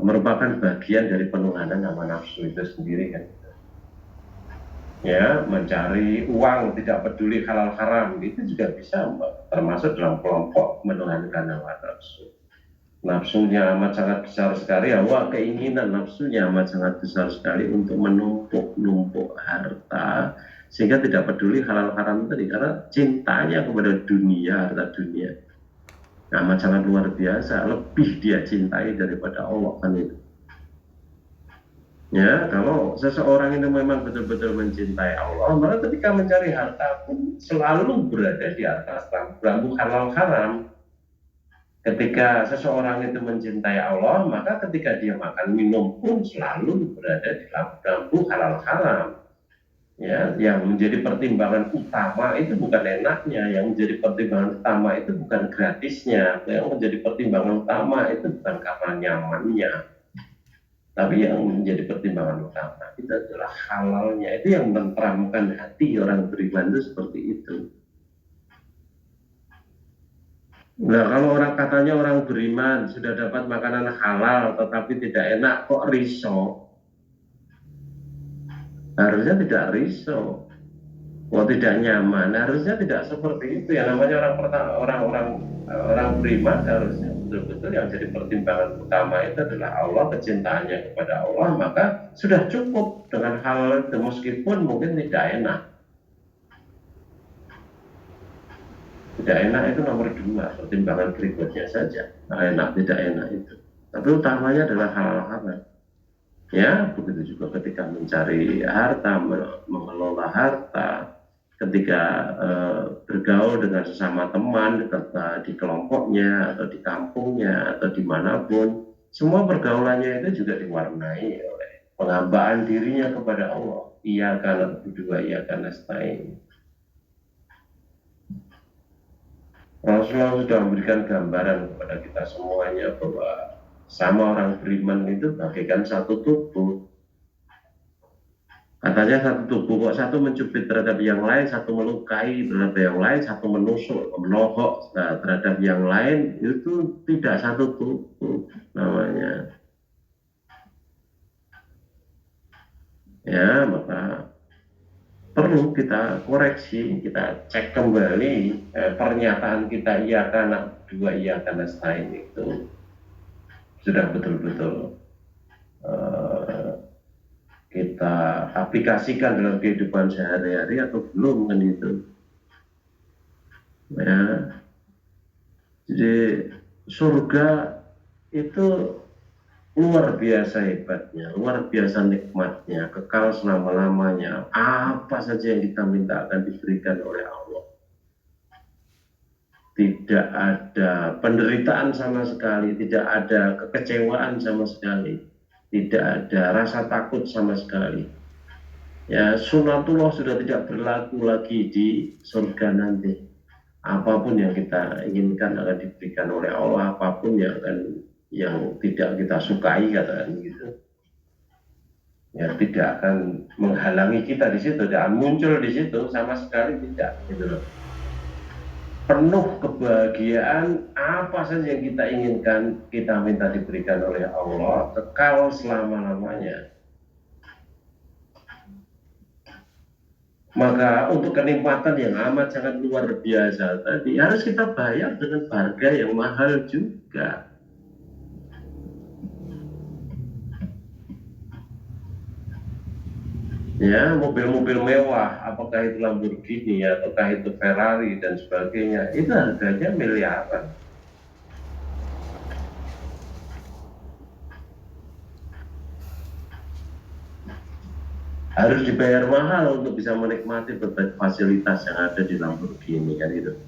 merupakan bagian dari penuhanan hawa nafsu itu sendiri kan. Ya, mencari uang tidak peduli halal haram itu juga bisa termasuk dalam kelompok menuhankan hawa nafsu. Nafsunya amat sangat besar sekali, hawa keinginan nafsunya amat sangat besar sekali untuk menumpuk harta sehingga tidak peduli halal haram tadi, karena cintanya kepada dunia, harta dunia amat sangat luar biasa, lebih dia cintai daripada Allah kan itu. Ya, kalau seseorang itu memang betul-betul mencintai Allah, maka ketika mencari harta pun selalu berada di atas rambu halal haram. Ketika seseorang itu mencintai Allah, maka ketika dia makan minum pun selalu berada di lampu halal haram. Ya, yang menjadi pertimbangan utama itu bukan enaknya, yang menjadi pertimbangan utama itu bukan gratisnya, yang menjadi pertimbangan utama itu bukan karena nyamannya, tapi yang menjadi pertimbangan utama itu adalah halalnya. Itu yang menenteramkan hati orang beriman itu seperti itu. Nah, kalau orang katanya orang beriman sudah dapat makanan halal tetapi tidak enak, kok risau? Harusnya tidak risau. Kok tidak nyaman? Harusnya tidak seperti itu. Yang namanya orang beriman harusnya betul-betul yang jadi pertimbangan utama itu adalah Allah, kecintaannya kepada Allah, maka sudah cukup dengan hal itu meskipun mungkin tidak enak. Tidak enak itu nomor 2, pertimbangan berikutnya saja. Enak tidak enak itu. Tapi utamanya adalah hal-hal. Ya, begitu juga ketika mencari harta, mengelola harta, ketika bergaul dengan sesama teman, di kelompoknya atau di kampungnya atau dimanapun, semua pergaulannya itu juga diwarnai oleh penghambaan dirinya kepada Allah. Iyyaka na'budu wa iyyaka nasta'in. Rasulullah sudah memberikan gambaran kepada kita semuanya bahwa sama orang beriman itu bagaikan satu tubuh. Katanya satu tubuh, kok satu mencubit terhadap yang lain, satu melukai terhadap yang lain, satu menusuk, menohok terhadap yang lain, itu tidak satu tubuh namanya. Ya, maka perlu kita koreksi, kita cek kembali pernyataan kita iyyaka na'budu wa iyyaka nasta'in itu sudah betul-betul kita aplikasikan dalam kehidupan sehari-hari atau belum kan itu. Ya. Jadi surga itu luar biasa hebatnya, luar biasa nikmatnya, kekal selama-lamanya. Apa saja yang kita minta akan diberikan oleh Allah. Tidak ada penderitaan sama sekali, tidak ada kekecewaan sama sekali, tidak ada rasa takut sama sekali. Ya, sunatullah sudah tidak berlaku lagi di surga nanti. Apapun yang kita inginkan akan diberikan oleh Allah, apapun yang tidak kita sukai, katakan gitu, ya tidak akan menghalangi kita di situ, tidak akan muncul di situ sama sekali, tidak gitu loh. Penuh kebahagiaan, apa saja yang kita inginkan kita minta diberikan oleh Allah, kekal selama-lamanya. Maka untuk kenikmatan yang amat sangat luar biasa tadi harus kita bayar dengan harga yang mahal juga. Ya, mobil-mobil mewah, apakah itu Lamborghini ataukah itu Ferrari dan sebagainya, itu harganya miliaran. Harus dibayar mahal untuk bisa menikmati berbagai fasilitas yang ada di Lamborghini kan itu.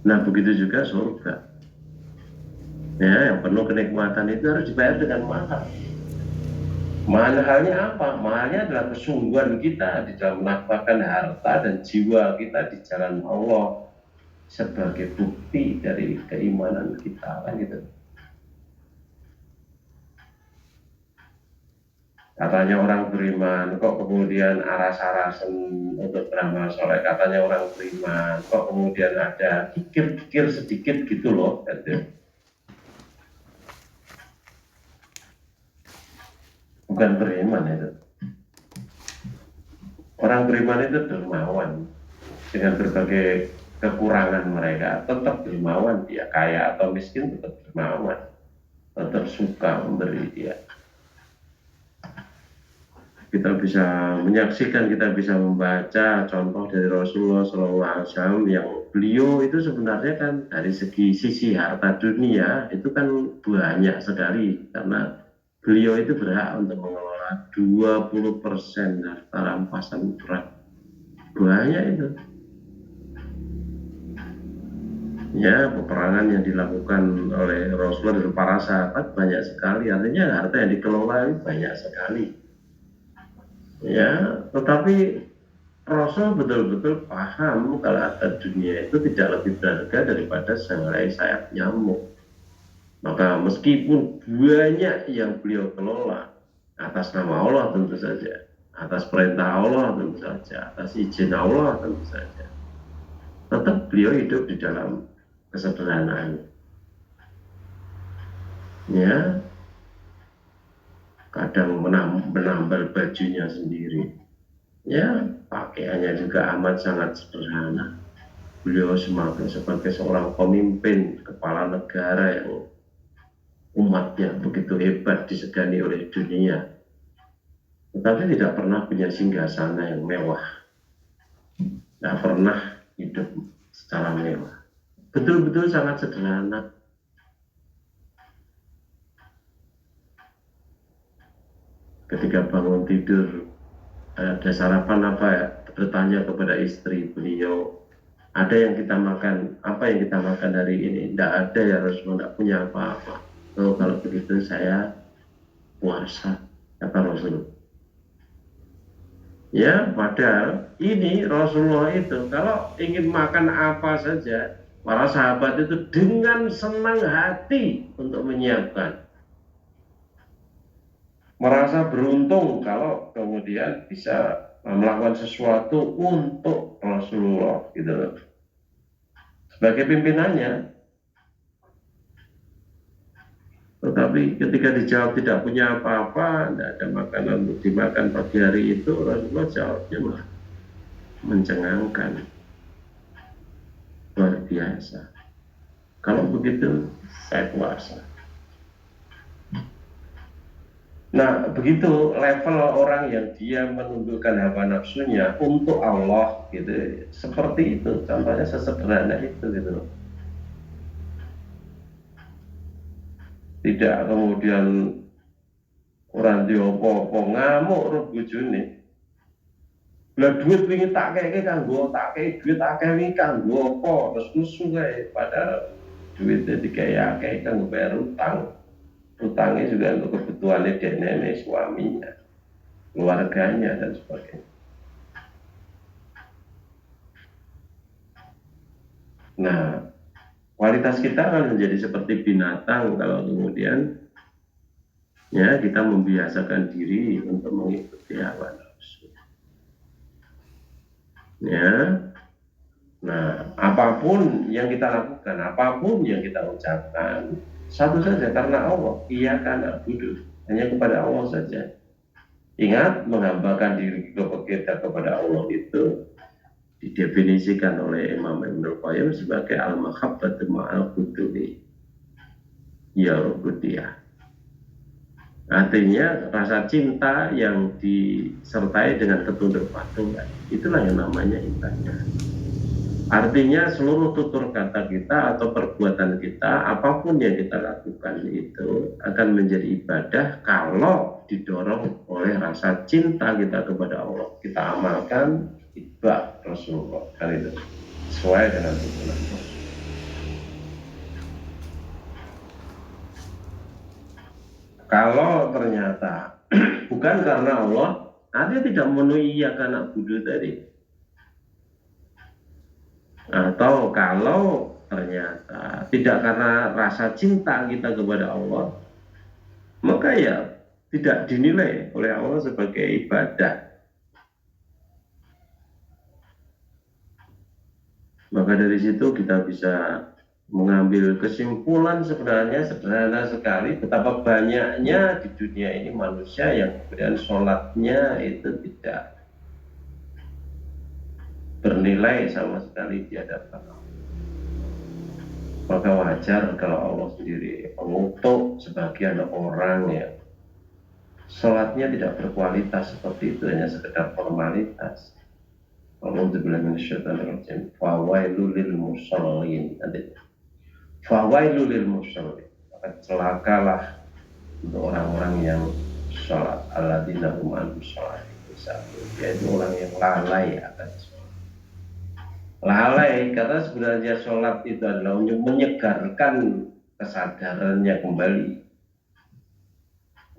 Nah, begitu juga surga. Ya, yang penuh kenikmatan itu harus dibayar dengan mahal. Mahalnya apa? Mahalnya adalah kesungguhan kita di dalam menafkahkan harta dan jiwa kita di jalan Allah sebagai bukti dari keimanan kita kan gitu. Katanya orang beriman, kok kemudian aras-arasan untuk beramal soleh. Katanya orang beriman, kok kemudian ada kikir-kikir sedikit gitu loh. Gitu. Bukan beriman itu. Orang beriman itu dermawan dengan berbagai kekurangan mereka, tetap dermawan dia, kaya atau miskin tetap dermawan, tetap suka memberi dia. Kita bisa menyaksikan, kita bisa membaca contoh dari Rasulullah SAW yang beliau itu sebenarnya kan dari sisi harta dunia itu kan banyak sekali karena beliau itu berhak untuk mengelola 20% harta rampasan berat. Banyak itu. Ya, peperangan yang dilakukan oleh Rasulullah dan para sahabat banyak sekali, artinya harta yang dikelola banyak sekali. Ya, tetapi Rasul betul-betul paham kalau harta dunia itu tidak lebih berharga daripada sehelai sayap nyamuk. Maka meskipun banyak yang beliau kelola atas nama Allah tentu saja, atas perintah Allah tentu saja, atas izin Allah tentu saja, tetap beliau hidup di dalam kesederhanaan. Ya, kadang menambal bajunya sendiri. Ya, pakaiannya juga amat sangat sederhana. Beliau sebagai seorang pemimpin kepala negara yang umatnya begitu hebat disegani oleh dunia, tetapi tidak pernah punya singgasana yang mewah, tidak pernah hidup secara mewah, betul-betul sangat sederhana. Ketika bangun tidur, ada sarapan apa ya, bertanya kepada istri beliau, ada yang kita makan, apa yang kita makan hari ini? Tidak ada ya Rasulullah, tidak punya apa-apa. Oh, kalau begitu saya puasa, kata Rasulullah. Ya, padahal ini Rasulullah itu kalau ingin makan apa saja, para sahabat itu dengan senang hati untuk menyiapkan. Merasa beruntung kalau kemudian bisa melakukan sesuatu untuk Rasulullah gitu loh. Sebagai pimpinannya. Tetapi ketika dijawab tidak punya apa-apa, tidak ada makanan untuk dimakan pagi hari itu, Rasulullah jawabnya malah mencengangkan. Luar biasa. Kalau begitu, saya puasa. Nah, begitu level orang yang dia menundukkan hawa nafsunya untuk Allah, gitu. Seperti itu, contohnya sesederhana itu, gitu loh. Tidak kemudian orang diopo-opo ngamuk roh bojone. Lah duit wingi tak keke kanggo tak kei duit akeh wingi kanggo apa terus nusu kae padahal duitnya dikai akeh kanggo bayar utang. Utangnya juga untuk kebutuhannya nenek suaminya, keluarganya dan sebagainya. Nah, kualitas kita akan menjadi seperti binatang kalau kemudian ya kita membiasakan diri untuk mengikuti hawa nafsu. Ya, nah apapun yang kita lakukan, apapun yang kita ucapkan, satu saja karena Allah. Iya karena duduk hanya kepada Allah saja. Ingat, menghambakan diri kita kepada Allah itu didefinisikan oleh Imam Ibnul Qayyim sebagai al-mahabbatu ma'al qudubi ya rubudiyah. Artinya rasa cinta yang disertai dengan ketunduk patuhan, itulah yang namanya ibadah. Artinya seluruh tutur kata kita atau perbuatan kita, apapun yang kita lakukan itu akan menjadi ibadah kalau didorong oleh rasa cinta kita kepada Allah. Kita amalkan itba Rasulullah, kan itu sesuai dengan tuntunan Rasul. Kalau ternyata bukan karena Allah, artinya tidak memenuhi iya karena budu tadi. Atau kalau ternyata tidak karena rasa cinta kita kepada Allah, maka ya tidak dinilai oleh Allah sebagai ibadah. Maka dari situ kita bisa mengambil kesimpulan sebenarnya sederhana sekali betapa banyaknya di dunia ini manusia yang kemudian sholatnya itu tidak bernilai sama sekali di hadapan Allah. Maka wajar kalau Allah sendiri mengutuk sebagian orang yang sholatnya tidak berkualitas seperti itu, hanya sekedar formalitas. Alhamdulillah minasyaitonirrajim. Fawailul lil musallin. Fawailul lil musallin. Maka celakalah untuk orang-orang yang sholat. Alladzina hum an sholati sahun. Yaitu orang yang lalai akan sholat. lalai, karena sebenarnya sholat itu adalah untuk menyegarkan kesadarannya kembali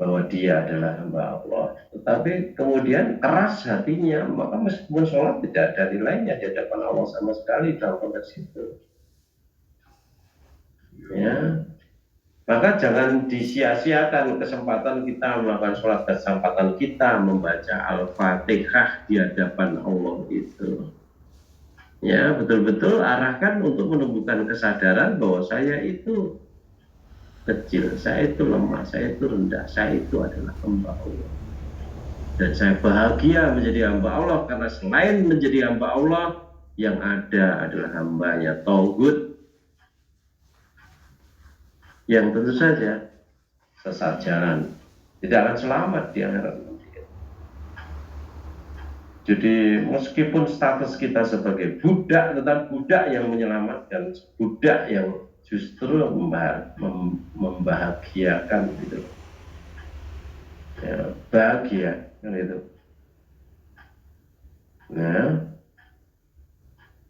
bahwa dia adalah hamba Allah. Tetapi kemudian keras hatinya, maka meskipun sholat tidak ada nilainya di hadapan Allah sama sekali dalam konteks itu. Ya, maka jangan disia-siakan kesempatan kita melakukan sholat, kesempatan kita membaca Al-Fatihah di hadapan Allah itu. Ya, betul-betul arahkan untuk menumbuhkan kesadaran bahwa saya itu kecil, saya itu lemah, saya itu rendah, saya itu adalah hamba Allah. Dan saya bahagia menjadi hamba Allah karena selain menjadi hamba Allah, yang ada adalah hambanya Tauhid yang tentu saja sesat jalan, tidak akan selamat di akhirat nanti. Jadi meskipun status kita sebagai budak, tetap budak yang menyelamatkan, budak yang justru membahagiakan gitu. Ya, bahagia kan itu. Nah,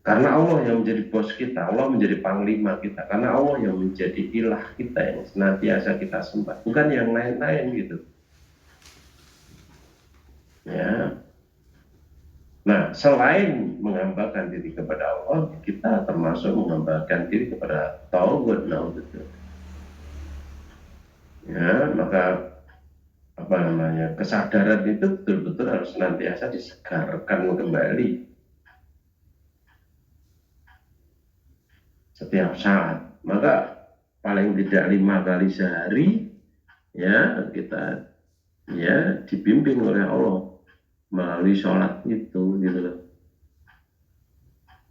karena Allah yang menjadi bos kita, Allah menjadi panglima kita, karena Allah yang menjadi ilah kita yang senantiasa kita sembah, bukan yang lain-lain gitu. Ya. Nah, selain menghambakan diri kepada Allah, kita termasuk menghambakan diri kepada Tauhid. Ya, maka kesadaran itu betul-betul harus senantiasa disegarkan kembali setiap saat. Maka paling tidak 5 kali sehari ya kita ya dibimbing oleh Allah melalui sholat itu gitu loh.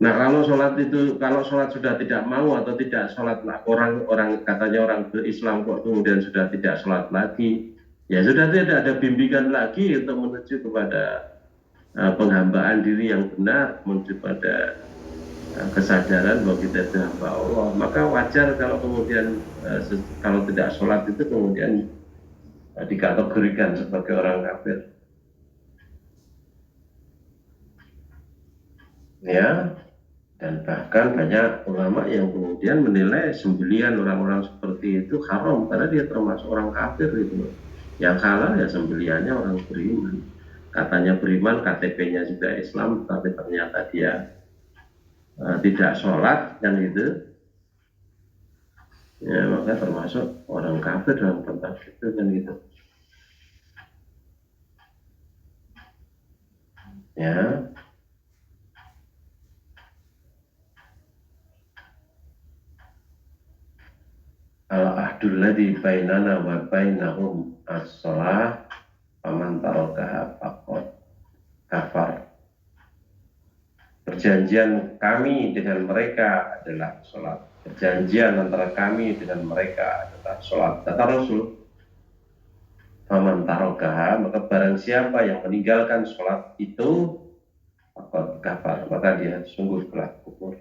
Nah, kalau sholat sudah tidak mau atau tidak sholat, orang katanya orang berislam kok kemudian sudah tidak sholat lagi, ya sudah tidak ada bimbingan lagi untuk menuju kepada penghambaan diri yang benar, menuju pada kesadaran bahwa kita itu hamba Allah. Maka wajar kalau kemudian kalau tidak sholat itu kemudian dikategorikan sebagai orang kafir. Ya, dan bahkan banyak ulama yang kemudian menilai sembelihan orang-orang seperti itu haram karena dia termasuk orang kafir gitu. Yang halal ya sembelihannya orang beriman. Katanya beriman, KTP-nya juga Islam, tapi ternyata dia tidak sholat kan gitu. Ya, maka termasuk orang kafir dalam konteks itu kan gitu. Ya. Al-ahdul ladzi bainana wa bainahum as-shalah faman tarakaha faqad kafar. Perjanjian kami dengan mereka adalah sholat. Perjanjian antara kami dengan mereka adalah sholat. Kata Rasul, faman tarakaha, maka barang siapa yang meninggalkan sholat itu faqad kafar, maka dia sungguh telah kufur.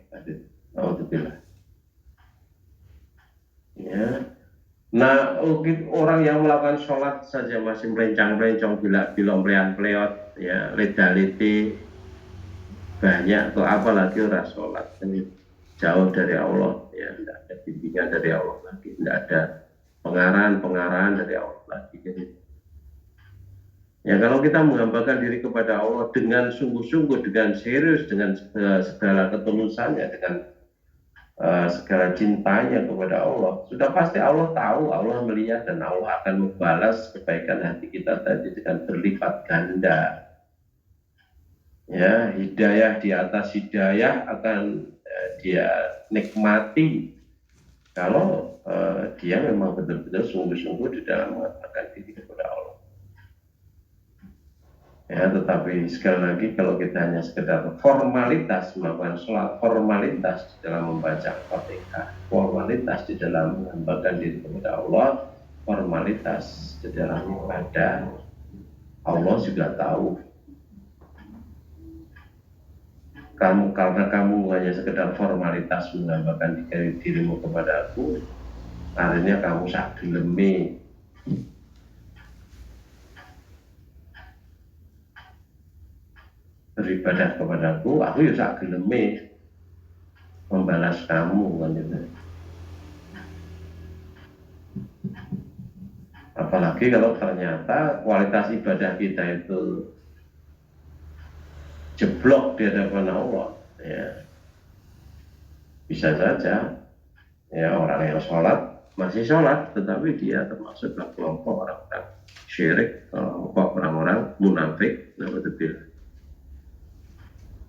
Alhamdulillah. Ya. Nah, orang yang melakukan sholat saja masih melencang-melencong, bila-bila melean-peleot, ya, leda-lete, banyak atau apalagi orang sholat, ini jauh dari Allah, ya, tidak ada bimbingan dari Allah lagi, tidak ada pengarahan dari Allah lagi. Jadi, ya, kalau kita menghambakan diri kepada Allah dengan sungguh-sungguh, dengan serius, dengan segala ketulusannya, dengan segala cintanya kepada Allah, sudah pasti Allah tahu, Allah melihat, dan Allah akan membalas kebaikan hati kita tadi dengan berlipat ganda. Ya, hidayah di atas hidayah akan dia nikmati kalau dia memang betul-betul sungguh-sungguh di dalam mengatakan diri kepada Allah. Ya, tetapi sekali lagi kalau kita hanya sekedar formalitas melakukan sholat, formalitas di dalam membaca Fatihah, formalitas di dalam menghambakan diri kepada Allah, formalitas di dalam ibadah, Allah juga tahu. Karena kamu hanya sekedar formalitas menghambakan dirimu kepada aku, akhirnya kamu sak geleme beribadah kepadaku, aku ya sak geleme membalas kamu kan itu. Apalagi kalau ternyata kualitas ibadah kita itu jeblok di hadapan Allah, ya bisa saja ya orang yang sholat masih sholat, tetapi dia termasuk dalam kelompok orang-orang syirik, kelompok orang-orang munafik,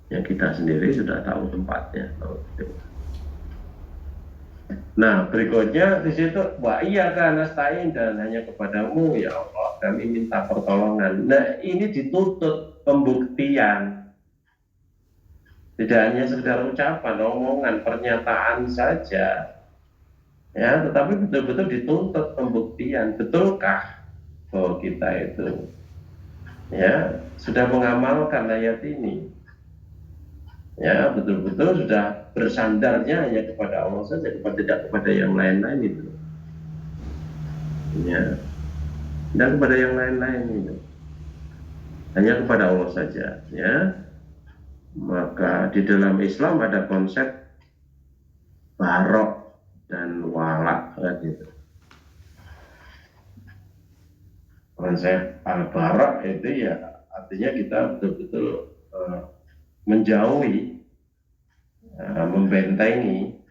yang kita sendiri sudah tahu tempatnya. Nah, berikutnya di situ, wa iya kan nasta'in, dan hanya kepadamu ya Allah kami minta pertolongan. Nah, ini dituntut pembuktian. Tidak hanya sekedar ucapan, omongan, pernyataan saja. Ya, tetapi betul-betul dituntut pembuktian. Betulkah bahwa kita itu ya sudah mengamalkan ayat ini? Ya, betul-betul sudah bersandarnya hanya kepada Allah saja, tidak kepada yang lain-lain itu. Ya, tidak kepada yang lain-lain itu. Hanya kepada Allah saja. Ya, maka di dalam Islam ada konsep barok dan walak gitu. Konsep al-barok itu ya artinya kita betul-betul menjauhi, membentengi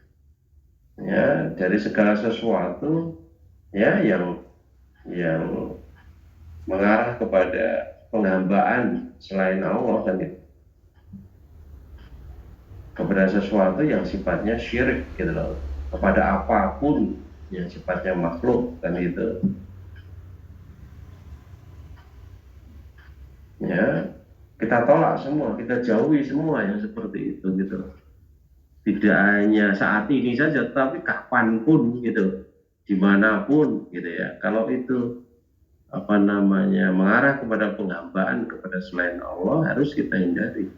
ya dari segala sesuatu ya yang mengarah kepada penghambaan selain Allah dan itu, kepada sesuatu yang sifatnya syirik gitu loh, kepada apapun yang sifatnya makhluk dan itu ya kita tolak semua, kita jauhi semua yang seperti itu gitu. Tidak hanya saat ini saja, tapi kapanpun gitu, dimanapun gitu ya. Kalau itu mengarah kepada penghambaan kepada selain Allah, harus kita hindari.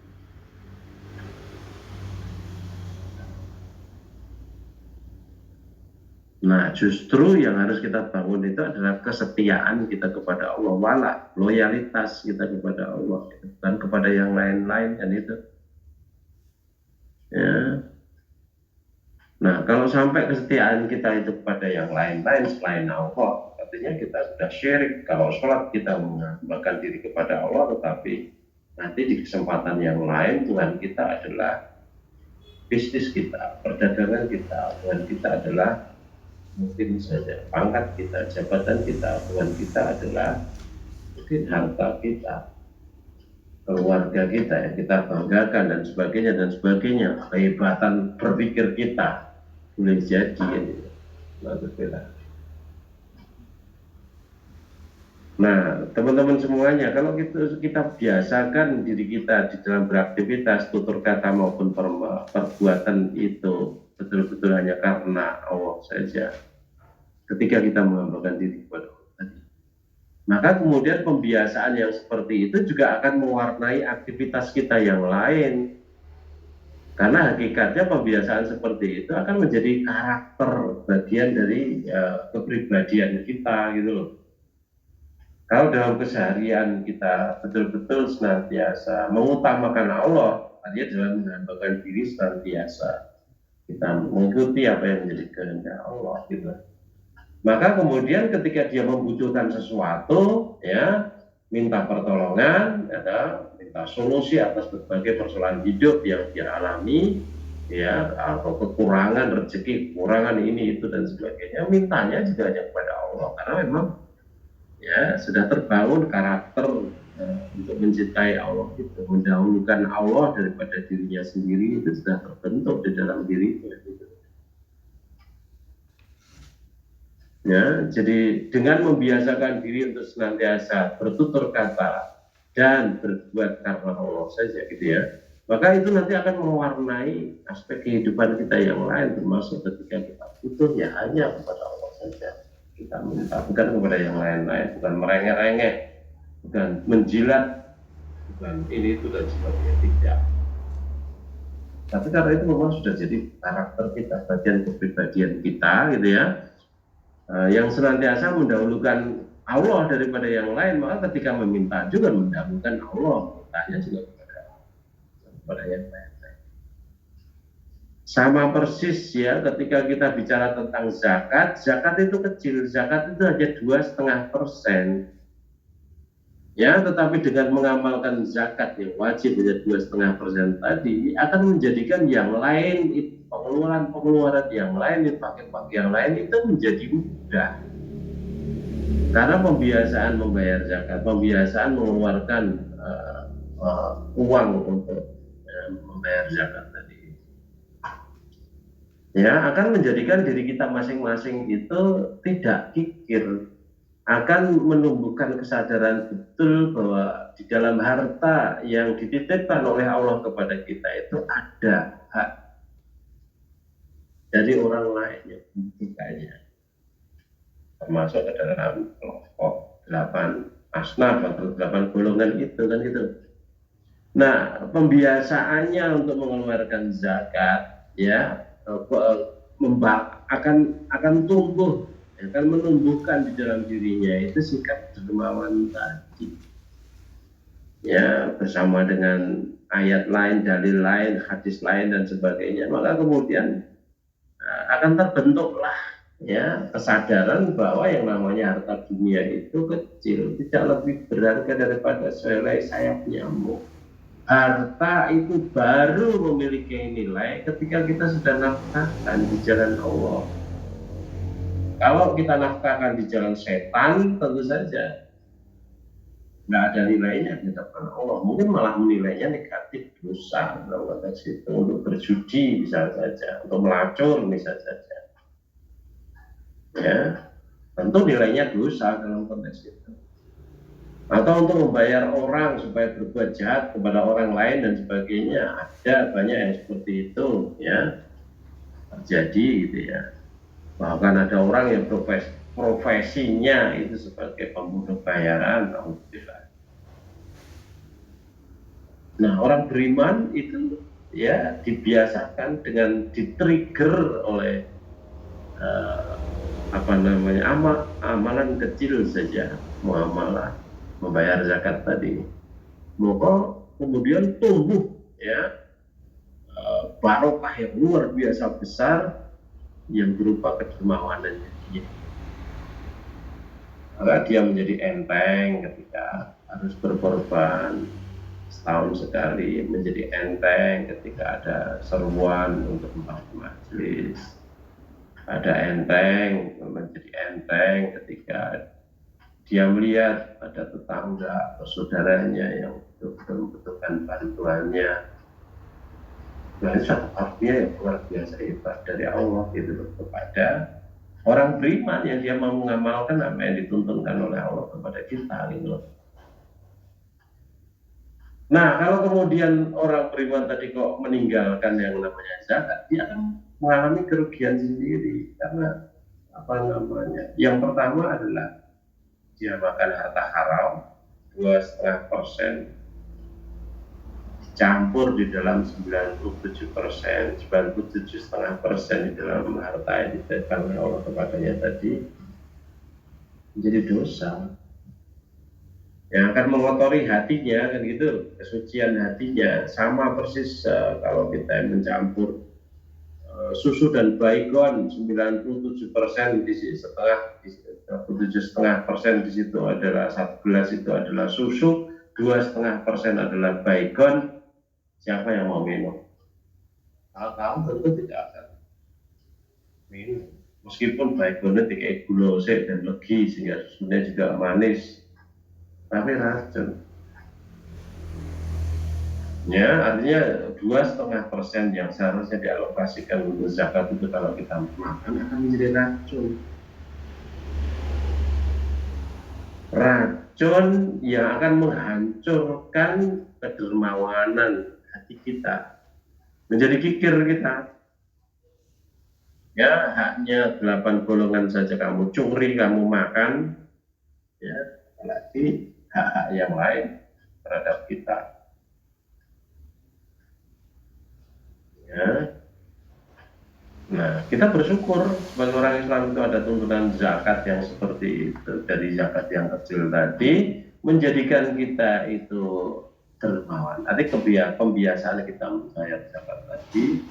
Nah, justru yang harus kita bangun itu adalah kesetiaan kita kepada Allah, wala, loyalitas kita kepada Allah, dan kepada yang lain-lain kan itu. Ya. Nah, kalau sampai kesetiaan kita itu kepada yang lain-lain selain Allah, artinya kita sudah syirik. Kalau sholat kita menghambakan diri kepada Allah, tetapi nanti di kesempatan yang lain Tuhan kita adalah bisnis kita, perdagangan kita, Tuhan kita adalah mungkin saja pangkat kita, jabatan kita, Tuhan kita adalah mungkin harta kita, keluarga kita yang kita banggakan dan sebagainya, kehebatan berpikir kita boleh jadi. Nah, teman-teman semuanya, kalau kita biasakan diri kita di dalam beraktivitas, tutur kata maupun perbuatan itu betul-betul hanya karena Allah saja. Ketika kita menghambakan diri kepada Allah, maka kemudian pembiasaan yang seperti itu juga akan mewarnai aktivitas kita yang lain. Karena hakikatnya pembiasaan seperti itu akan menjadi karakter bagian dari kepribadian kita gitu loh. Kalau dalam keseharian kita betul-betul senantiasa mengutamakan Allah, artinya dalam menghambakan diri senantiasa kita mengikuti apa yang menjadi kehendak Allah gitu. Maka kemudian ketika dia membutuhkan sesuatu, ya minta pertolongan, minta solusi atas berbagai persoalan hidup yang dia alami, ya atau kekurangan rezeki, kekurangan ini itu dan sebagainya, mintanya juga hanya kepada Allah karena memang ya sudah terbangun karakter untuk mencintai Allah itu, mendahulukan Allah daripada dirinya sendiri, itu sudah terbentuk di dalam dirinya gitu. Ya, jadi dengan membiasakan diri untuk senantiasa bertutur kata dan berbuat karena Allah saja gitu ya, maka itu nanti akan mewarnai aspek kehidupan kita yang lain, termasuk ketika kita butuh ya hanya kepada Allah saja kita minta, bukan kepada yang lain-lain, bukan merengek-rengek, bukan menjilat, bukan ini itu dan sebagainya, tidak. Tapi karena itu memang sudah jadi karakter kita, bagian kepribadian kita gitu ya, yang senantiasa mendahulukan Allah daripada yang lain, maka ketika meminta juga mendahulukan Allah, mintanya juga kepada yang lain. Sama persis ya ketika kita bicara tentang zakat, zakat itu kecil, zakat itu hanya 2,5%. Ya, tetapi dengan mengamalkan zakat yang wajib hanya 2,5% tadi akan menjadikan yang lain, pengeluaran yang lain, pakai yang lain itu menjadi mudah. Karena pembiasaan membayar zakat, pembiasaan mengeluarkan uang untuk membayar zakat tadi, ya akan menjadikan diri kita masing-masing itu tidak kikir, akan menumbuhkan kesadaran betul bahwa di dalam harta yang dititipkan oleh Allah kepada kita itu ada hak dari orang lain yang membutuhkannya, termasuk ke dalam kelompok 8 asnaf atau 8 golongan itu kan gitu. Nah, pembiasaannya untuk mengeluarkan zakat ya akan tumbuh, akan menumbuhkan di dalam dirinya itu sikap dermawan tadi. Ya, bersama dengan ayat lain, dalil lain, hadis lain dan sebagainya, maka kemudian akan terbentuklah ya kesadaran bahwa yang namanya harta dunia itu kecil, tidak lebih berharga daripada sehelai sayap nyamuk. Harta itu baru memiliki nilai ketika kita sudah nafkahkan di jalan Allah. Kalau kita nafkahkan di jalan setan, tentu saja nggak ada nilainya di depan Allah. Mungkin malah menilainya negatif, dosa dalam konteks itu, untuk berjudi bisa saja, untuk melacur bisa saja. Ya, tentu nilainya dosa dalam konteks itu. Atau untuk membayar orang supaya berbuat jahat kepada orang lain dan sebagainya, ada banyak yang seperti itu ya terjadi gitu ya. Bahkan ada orang yang profesinya itu sebagai pembunuh bayaran. Nah, orang beriman itu ya dibiasakan dengan di-trigger oleh amalan kecil saja, muamalah membayar zakat tadi, maka kemudian tumbuh ya barokah yang luar biasa besar yang berupa kedermawanan dia. Maka dia menjadi enteng ketika harus berkorban setahun sekali, menjadi enteng ketika ada seruan untuk majelis, ada enteng, menjadi enteng ketika dia melihat ada tetangga atau saudaranya yang betul-betul membutuhkan bantuannya. Nah, itu artinya yang luar biasa hebat dari Allah gitu kepada orang beriman yang dia mau mengamalkan apa yang dituntunkan oleh Allah kepada kita gitu. Nah, kalau kemudian orang beriman tadi kok meninggalkan yang namanya zakat, dia akan mengalami kerugian sendiri karena yang pertama adalah dia makan harta haram 2,5%, dicampur di dalam 97%, 97,5% di dalam harta yang dititipkan oleh Allah kepadanya tadi, menjadi dosa yang akan mengotori hatinya kan gitu, kesucian hatinya. Sama persis kalau kita mencampur susu dan baygon 97% di setengah 7,5% di situ adalah 1 gelas itu adalah susu, 2,5% adalah baygon. Siapa yang mau minum? Kamu tentu tidak akan minum. Meskipun baygonnya dikai gula dan legi sehingga susunya juga manis, tapi racun. Ya, artinya 2,5% yang seharusnya dialokasikan untuk zakat itu kalau kita makan akan menjadi racun. Racun yang akan menghancurkan kedermawanan hati kita, menjadi kikir kita. Ya, haknya 8 golongan saja kamu curi, kamu makan, ya, apalagi hak-hak yang lain terhadap kita. Ya. Nah, kita bersyukur sebagai orang Islam itu ada tuntunan zakat yang seperti itu, dari zakat yang kecil tadi menjadikan kita itu dermawan. Artinya pembiasaan kita membayar zakat tadi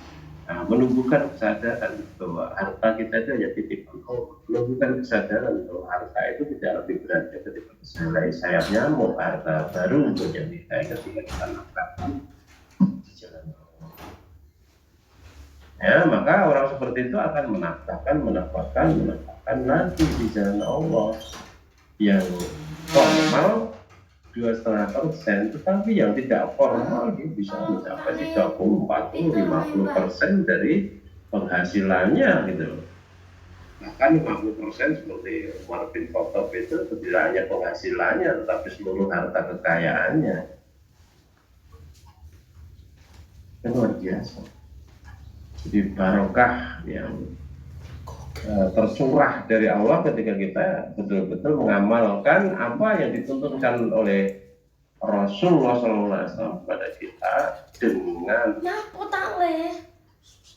menumbuhkan kesadaran bahwa harta kita itu hanya titipan Allah, menumbuhkan kesadaran bahwa harta itu tidak lebih berat ketika selai sayap nyamuk, harta baru punya kita ketika kita nafkahkan di jalan Allah. Ya, maka orang seperti itu akan menafkahkan nanti di jalan Allah yang formal 2,5%, tetapi yang tidak formal dia bisa mencapai 30, 40, 50% dari penghasilannya gitu. Bahkan 50% seperti Marvin Khotop itu tidak hanya penghasilannya tetapi seluruh harta kekayaannya. Itu luar biasa. Jadi barokah yang tercurah dari Allah ketika kita betul-betul mengamalkan apa yang dituntunkan oleh Rasulullah SAW kepada kita dengan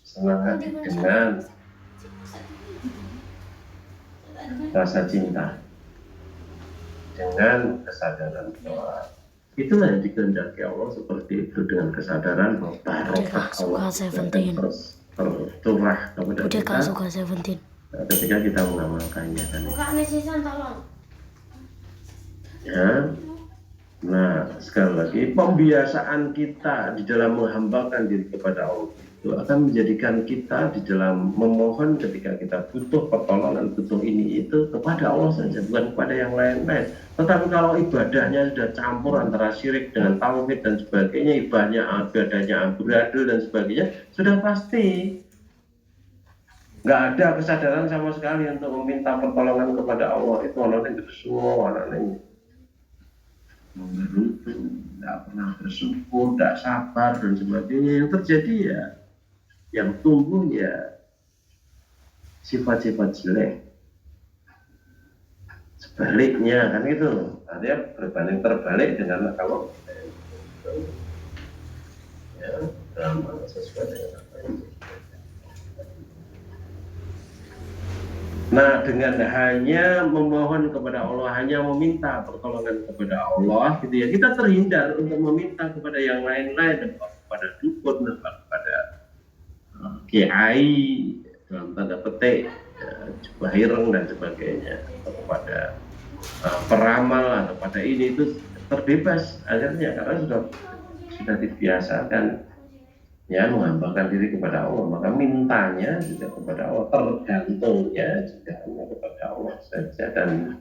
senang hati, dengan rasa cinta, dengan kesadaran bahwa itulah yang dikehendaki Allah, seperti itu, dengan kesadaran bahwa barokah Allah tercurah kepada kita ketika kita mengamalkannya kan. Ya. Nah, sekali lagi pembiasaan kita di dalam menghambakan diri kepada Allah itu akan menjadikan kita di dalam memohon ketika kita butuh pertolongan, butuh ini itu kepada Allah saja, bukan kepada yang lain-lain. Tetapi kalau ibadahnya sudah campur antara syirik dengan tauhid dan sebagainya, ibadahnya amburadul dan sebagainya, sudah pasti nggak ada kesadaran sama sekali untuk meminta pertolongan kepada Allah. Itu anaknya bersyukur, anaknya mengerutu, nggak pernah bersyukur, nggak sabar dan sebagainya. Yang terjadi ya, yang tumbuh ya sifat-sifat jelek. Sebaliknya kan itu, artinya berbanding terbalik dengan kalau ya dalam sesuai dengan apa yang. Nah, dengan hanya memohon kepada Allah, hanya meminta pertolongan kepada Allah, gitu ya, kita terhindar untuk meminta kepada yang lain-lain, kepada dukun, kepada kiai dalam tanda petik, jubah ireng dan sebagainya, atau kepada peramal atau pada ini, itu terbebas akhirnya karena sudah dibiasakan ya menghambakan diri kepada Allah, maka mintanya juga kepada Allah, tergantungnya juga hanya kepada Allah saja, dan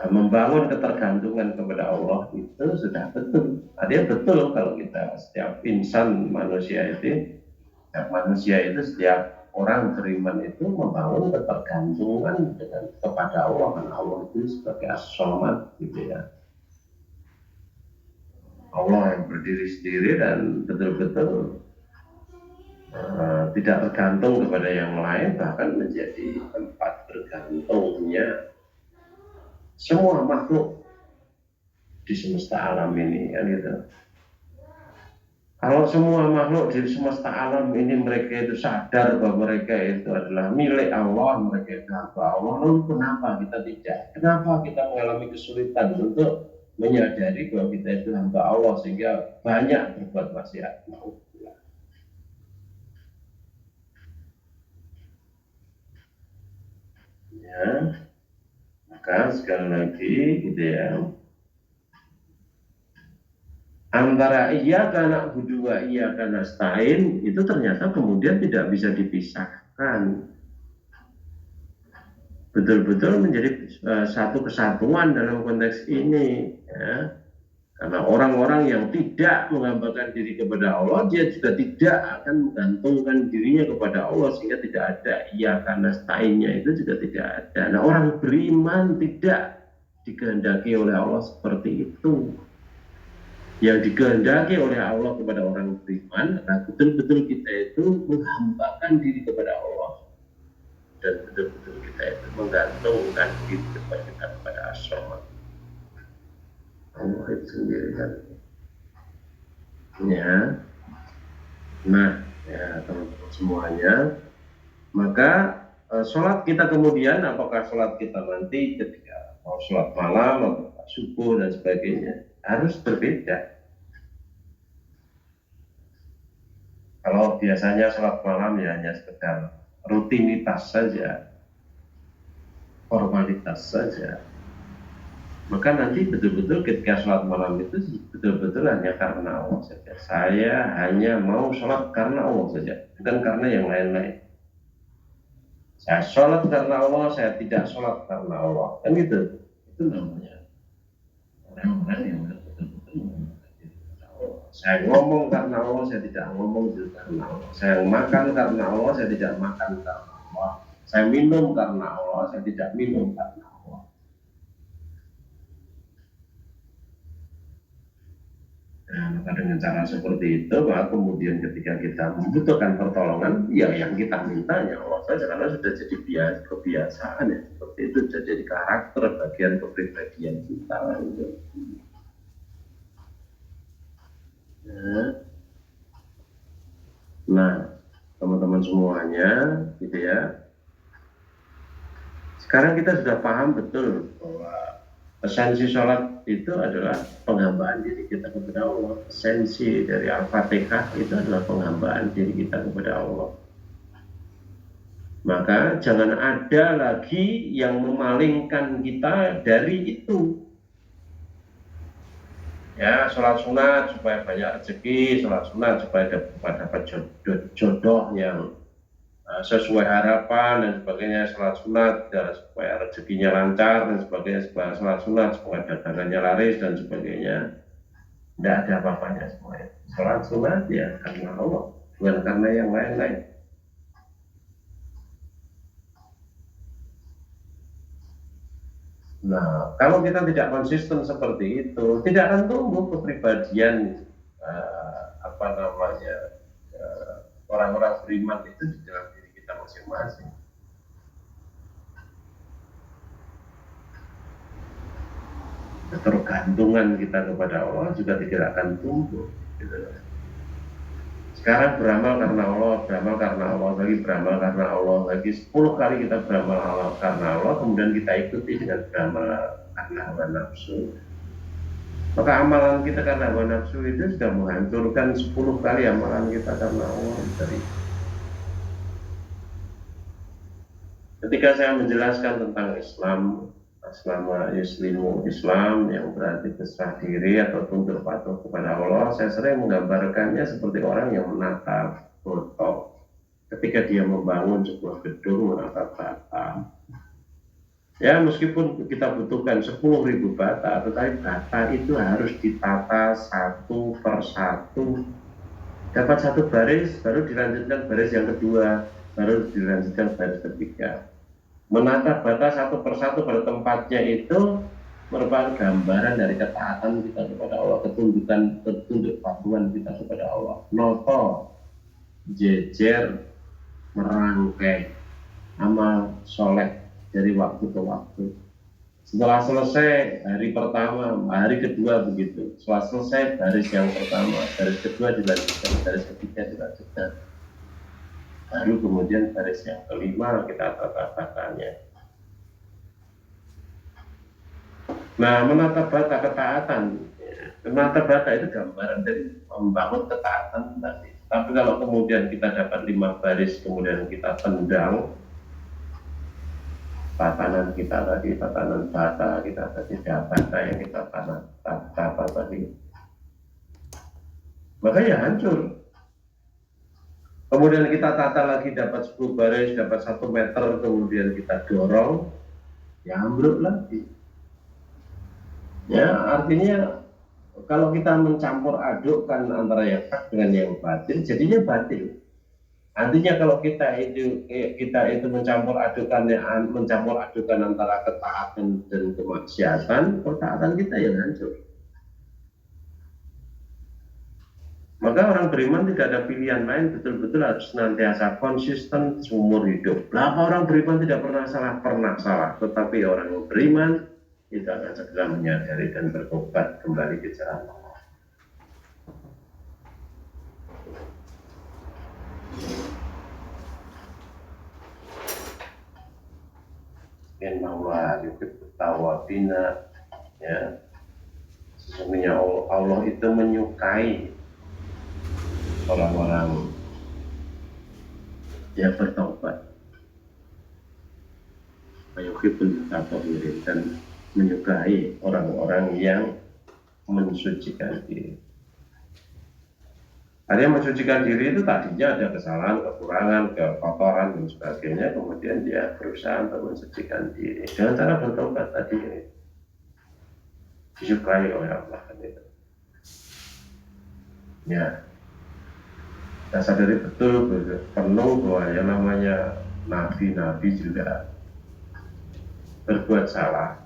membangun ketergantungan kepada Allah itu sudah betul. Artinya betul kalau kita setiap insan manusia itu, setiap orang beriman itu membangun ketergantungan kepada Allah, karena Allah itu sebagai as-somad gitu ya. Allah yang berdiri sendiri dan betul-betul tidak tergantung kepada yang lain, bahkan menjadi tempat bergantungnya semua makhluk di semesta alam ini kan gitu. Kalau semua makhluk di semesta alam ini mereka itu sadar bahwa mereka itu adalah milik Allah, mereka itu hamba Allah, lalu kenapa kita tidak? Kenapa kita mengalami kesulitan untuk menyadari bahwa kita itu hamba Allah sehingga banyak berbuat maksiat? Ya, maka sekali lagi gitu ya, antara iya karena berdua iya karena stain itu ternyata kemudian tidak bisa dipisahkan, betul-betul menjadi satu kesatuan dalam konteks ini ya. Karena orang-orang yang tidak menghambakan diri kepada Allah, dia juga tidak akan menggantungkan dirinya kepada Allah, sehingga tidak ada iya karena stainnya itu juga tidak ada. Nah, orang beriman tidak dikehendaki oleh Allah seperti itu. Yang dikehendaki oleh Allah kepada orang beriman adalah betul-betul kita itu menghambakan diri kepada Allah, dan betul-betul kita itu menggantungkan diri kepada as-somad, Allah itu sendiri kan. Ya. Nah, ya teman-teman semuanya, maka sholat kita kemudian, apakah sholat kita nanti ketika mau sholat malam atau subuh dan sebagainya, harus berbeda. Kalau biasanya sholat malam ya hanya sekedar rutinitas saja, formalitas saja, maka nanti betul-betul ketika sholat malam itu betul-betul hanya karena Allah saja. Saya hanya mau sholat karena Allah saja, bukan karena yang lain-lain. Saya sholat karena Allah, saya tidak sholat karena Allah, kan gitu. Itu namanya orang-orang yang betul-betul. Saya ngomong karena Allah, saya tidak ngomong karena Allah. Saya makan karena Allah, saya tidak makan karena Allah. Saya minum karena Allah, saya tidak minum karena Allah. Nah, maka dengan cara seperti itu, maka kemudian ketika kita membutuhkan pertolongan, ya yang kita mintanya Allah saja, karena sudah jadi kebiasaan ya, seperti itu sudah jadi karakter bagian kepribadian kita. Gitu. Nah, teman-teman semuanya, gitu ya. Sekarang kita sudah paham betul bahwa esensi sholat itu adalah penghambaan diri kita kepada Allah. Esensi dari Al-Fatihah itu adalah penghambaan diri kita kepada Allah. Maka jangan ada lagi yang memalingkan kita dari itu. Ya, sholat sunat supaya banyak rezeki, sholat sunat supaya dapat jodoh yang sesuai harapan dan sebagainya, sholat sunat supaya rezekinya lancar dan sebagainya, sholat sunat supaya dagangannya laris dan sebagainya. Tidak ada apa-apanya semuanya. Sholat sunat ya karena Allah, bukan karena yang lain-lain. Nah, kalau kita tidak konsisten seperti itu, tidak akan tumbuh kepribadian orang-orang beriman itu di dalam diri kita masing-masing. Ketergantungan kita kepada Allah juga tidak akan tumbuh. Gitu. Sekarang beramal karena Allah, beramal karena Allah, lagi beramal karena Allah, lagi 10 kali kita beramal karena Allah, kemudian kita ikuti dengan beramal karena hawa nafsu. Maka amalan kita karena hawa nafsu itu sudah menghancurkan 10 kali amalan kita karena Allah. Ketika saya menjelaskan tentang Islam, Aslama yuslimu Islam yang berarti berserah diri atau tunduk patuh kepada Allah, saya sering menggambarkannya seperti orang yang menata foto. Ketika dia membangun sebuah gedung, menata bata. Ya, meskipun kita butuhkan 10.000 bata, tetapi bata itu harus ditata satu per satu. Dapat satu baris, baru dilanjutkan baris yang kedua, baru dilanjutkan baris ketiga. Menata bata satu persatu pada tempatnya itu merupakan gambaran dari ketaatan kita kepada Allah, ketunduk patuhan kita kepada Allah. Noto, jejer, merangkai amal soleh dari waktu ke waktu. Setelah selesai hari pertama, hari kedua begitu. Setelah selesai baris yang pertama, baris kedua dilanjutkan, baris ketiga dilanjutkan. Baru kemudian baris yang kelima kita tata-tatanya. Nah, menata bata ketaatan. Menata bata itu gambaran dari membangun ketaatan tadi. Tapi kalau kemudian kita dapat 5 baris, kemudian kita tendang tatanan kita tadi, tatanan bata kita tadi, bata yang kita tata tadi, maka ya hancur. Kemudian kita tata lagi dapat 10 baris, dapat 1 meter, kemudian kita dorong, ya ambruk lagi. Ya, artinya kalau kita mencampur adukkan antara yang hak dengan yang batil, jadinya batil. Artinya kalau kita itu mencampur adukan antara ketaatan dan kemaksiatan, ketaatan kita yang hancur. Maka orang beriman tidak ada pilihan lain, betul-betul harus senantiasa konsisten seumur hidup. Berapa orang beriman tidak pernah salah, tetapi orang yang beriman tidak akan segera menyadari dan bertobat kembali ke jalan Allah. Inna Allah yuhibbut tawwabina, ya. Sesungguhnya Allah itu menyukai orang-orang ya bertobat. Yuhibbul mutatahhirin, dan menyukai orang-orang yang mensucikan diri. Artinya mensucikan diri itu tadinya ada kesalahan, kekurangan, kekotoran dan sebagainya, kemudian dia berusaha untuk mensucikan diri dengan cara bertobat tadi ini. Disukai oleh Allah kan itu. Ya, kita sadari betul penuh bahwa yang namanya nabi-nabi juga berbuat salah,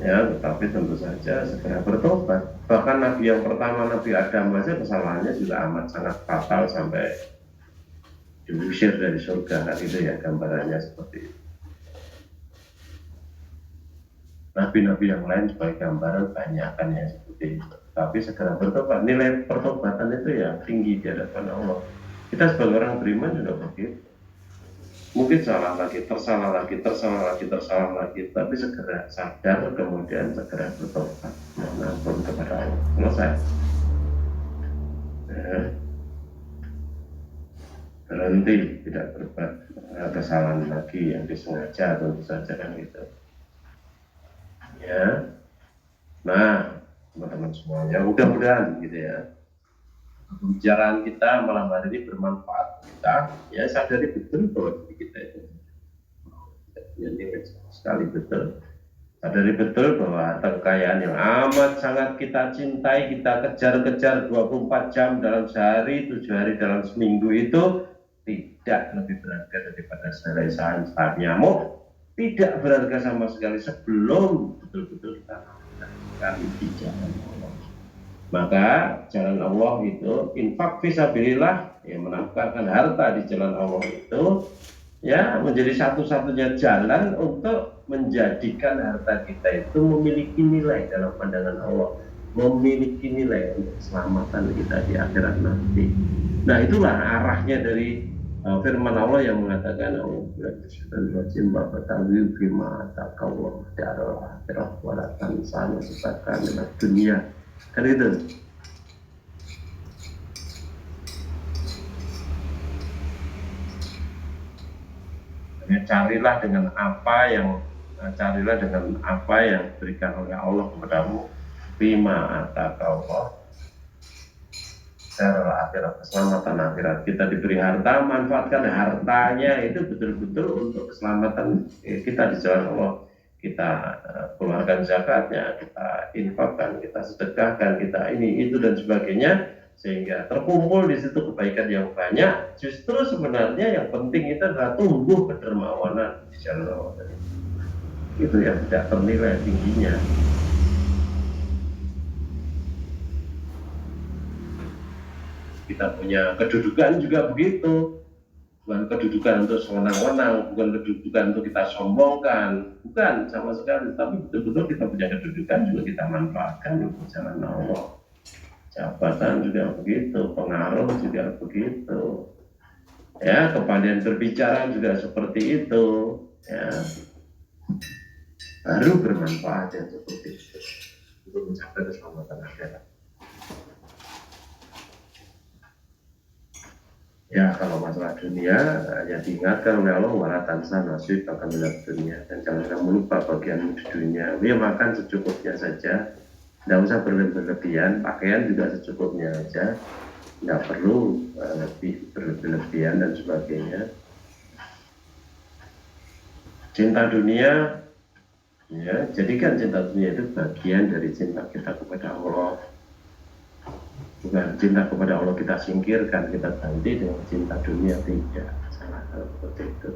ya, tetapi tentu saja segera bertobat. Bahkan nabi yang pertama, Nabi Adam saja kesalahannya juga amat sangat fatal sampai diusir dari surga, kan itu ya gambarannya seperti itu. Nabi-nabi yang lain sebagai gambaran banyak kan ya seperti itu. Tapi segera bertobat, nilai pertobatan itu ya tinggi di hadapan Allah. Kita sebagai orang beriman juga begitu. Mungkin salah lagi, tersalah lagi, tapi segera sadar, kemudian segera bertobat, mohon kepada Allah. Selesai. Berhenti, tidak berbuat kesalahan lagi yang disengaja, tentu saja kan gitu. Ya, nah teman-teman semuanya, mudah-mudahan gitu ya, pembicaraan kita malam hari ini bermanfaat kita, ya sadari betul bahwa diri kita itu sekali betul, sadari betul bahwa harta kekayaan yang amat sangat kita cintai, kita kejar-kejar 24 jam dalam sehari, 7 hari dalam seminggu itu tidak lebih berharga daripada selai saat nyamuk, tidak berharga sama sekali sebelum betul-betul kita melakukan di jalan Allah. Maka jalan Allah itu infak fisabilillah, ya, menafkahkan harta di jalan Allah itu ya menjadi satu-satunya jalan untuk menjadikan harta kita itu memiliki nilai dalam pandangan Allah, memiliki nilai untuk keselamatan kita di akhirat nanti. Nah, itulah arahnya dari firman Allah yang mengatakan dunia kan itu. Carilah dengan apa yang diberikan oleh Allah kepadamu, bima ataqallah, secara akhirat, keselamatan akhirat. Kita diberi harta, manfaatkan hartanya itu betul-betul untuk keselamatan kita di jalan Allah. Kita keluarkan zakatnya, kita infakkan, kita sedekahkan, kita ini, itu dan sebagainya, sehingga terkumpul di situ kebaikan yang banyak. Justru sebenarnya yang penting itu adalah tumbuh kedermawanan di jalan Allah. Itu yang tidak ternilai tingginya. Kita punya kedudukan juga begitu, bukan kedudukan untuk sewenang-wenang, bukan kedudukan untuk kita sombongkan, bukan sama sekali, tapi betul-betul kita punya kedudukan juga kita manfaatkan untuk jalan Allah. Jabatan juga begitu, pengaruh juga begitu, ya, kepandaian berbicara juga seperti itu, ya, baru bermanfaat yang seperti itu untuk mencapai keselamatan akhirat. Ya, kalau masalah dunia, ya diingatkan oleh Allah, waratansa nasib akan melihat dunia, dan jangan kamu lupa bagian di dunia. Ya, makan secukupnya saja, tidak usah berlebihan, pakaian juga secukupnya saja, tidak perlu berlebihan dan sebagainya. Cinta dunia, ya, jadikan cinta dunia itu bagian dari cinta kita kepada Allah. Bukan cinta kepada Allah kita singkirkan, kita ganti dengan cinta dunia, tidak. Salah seperti itu.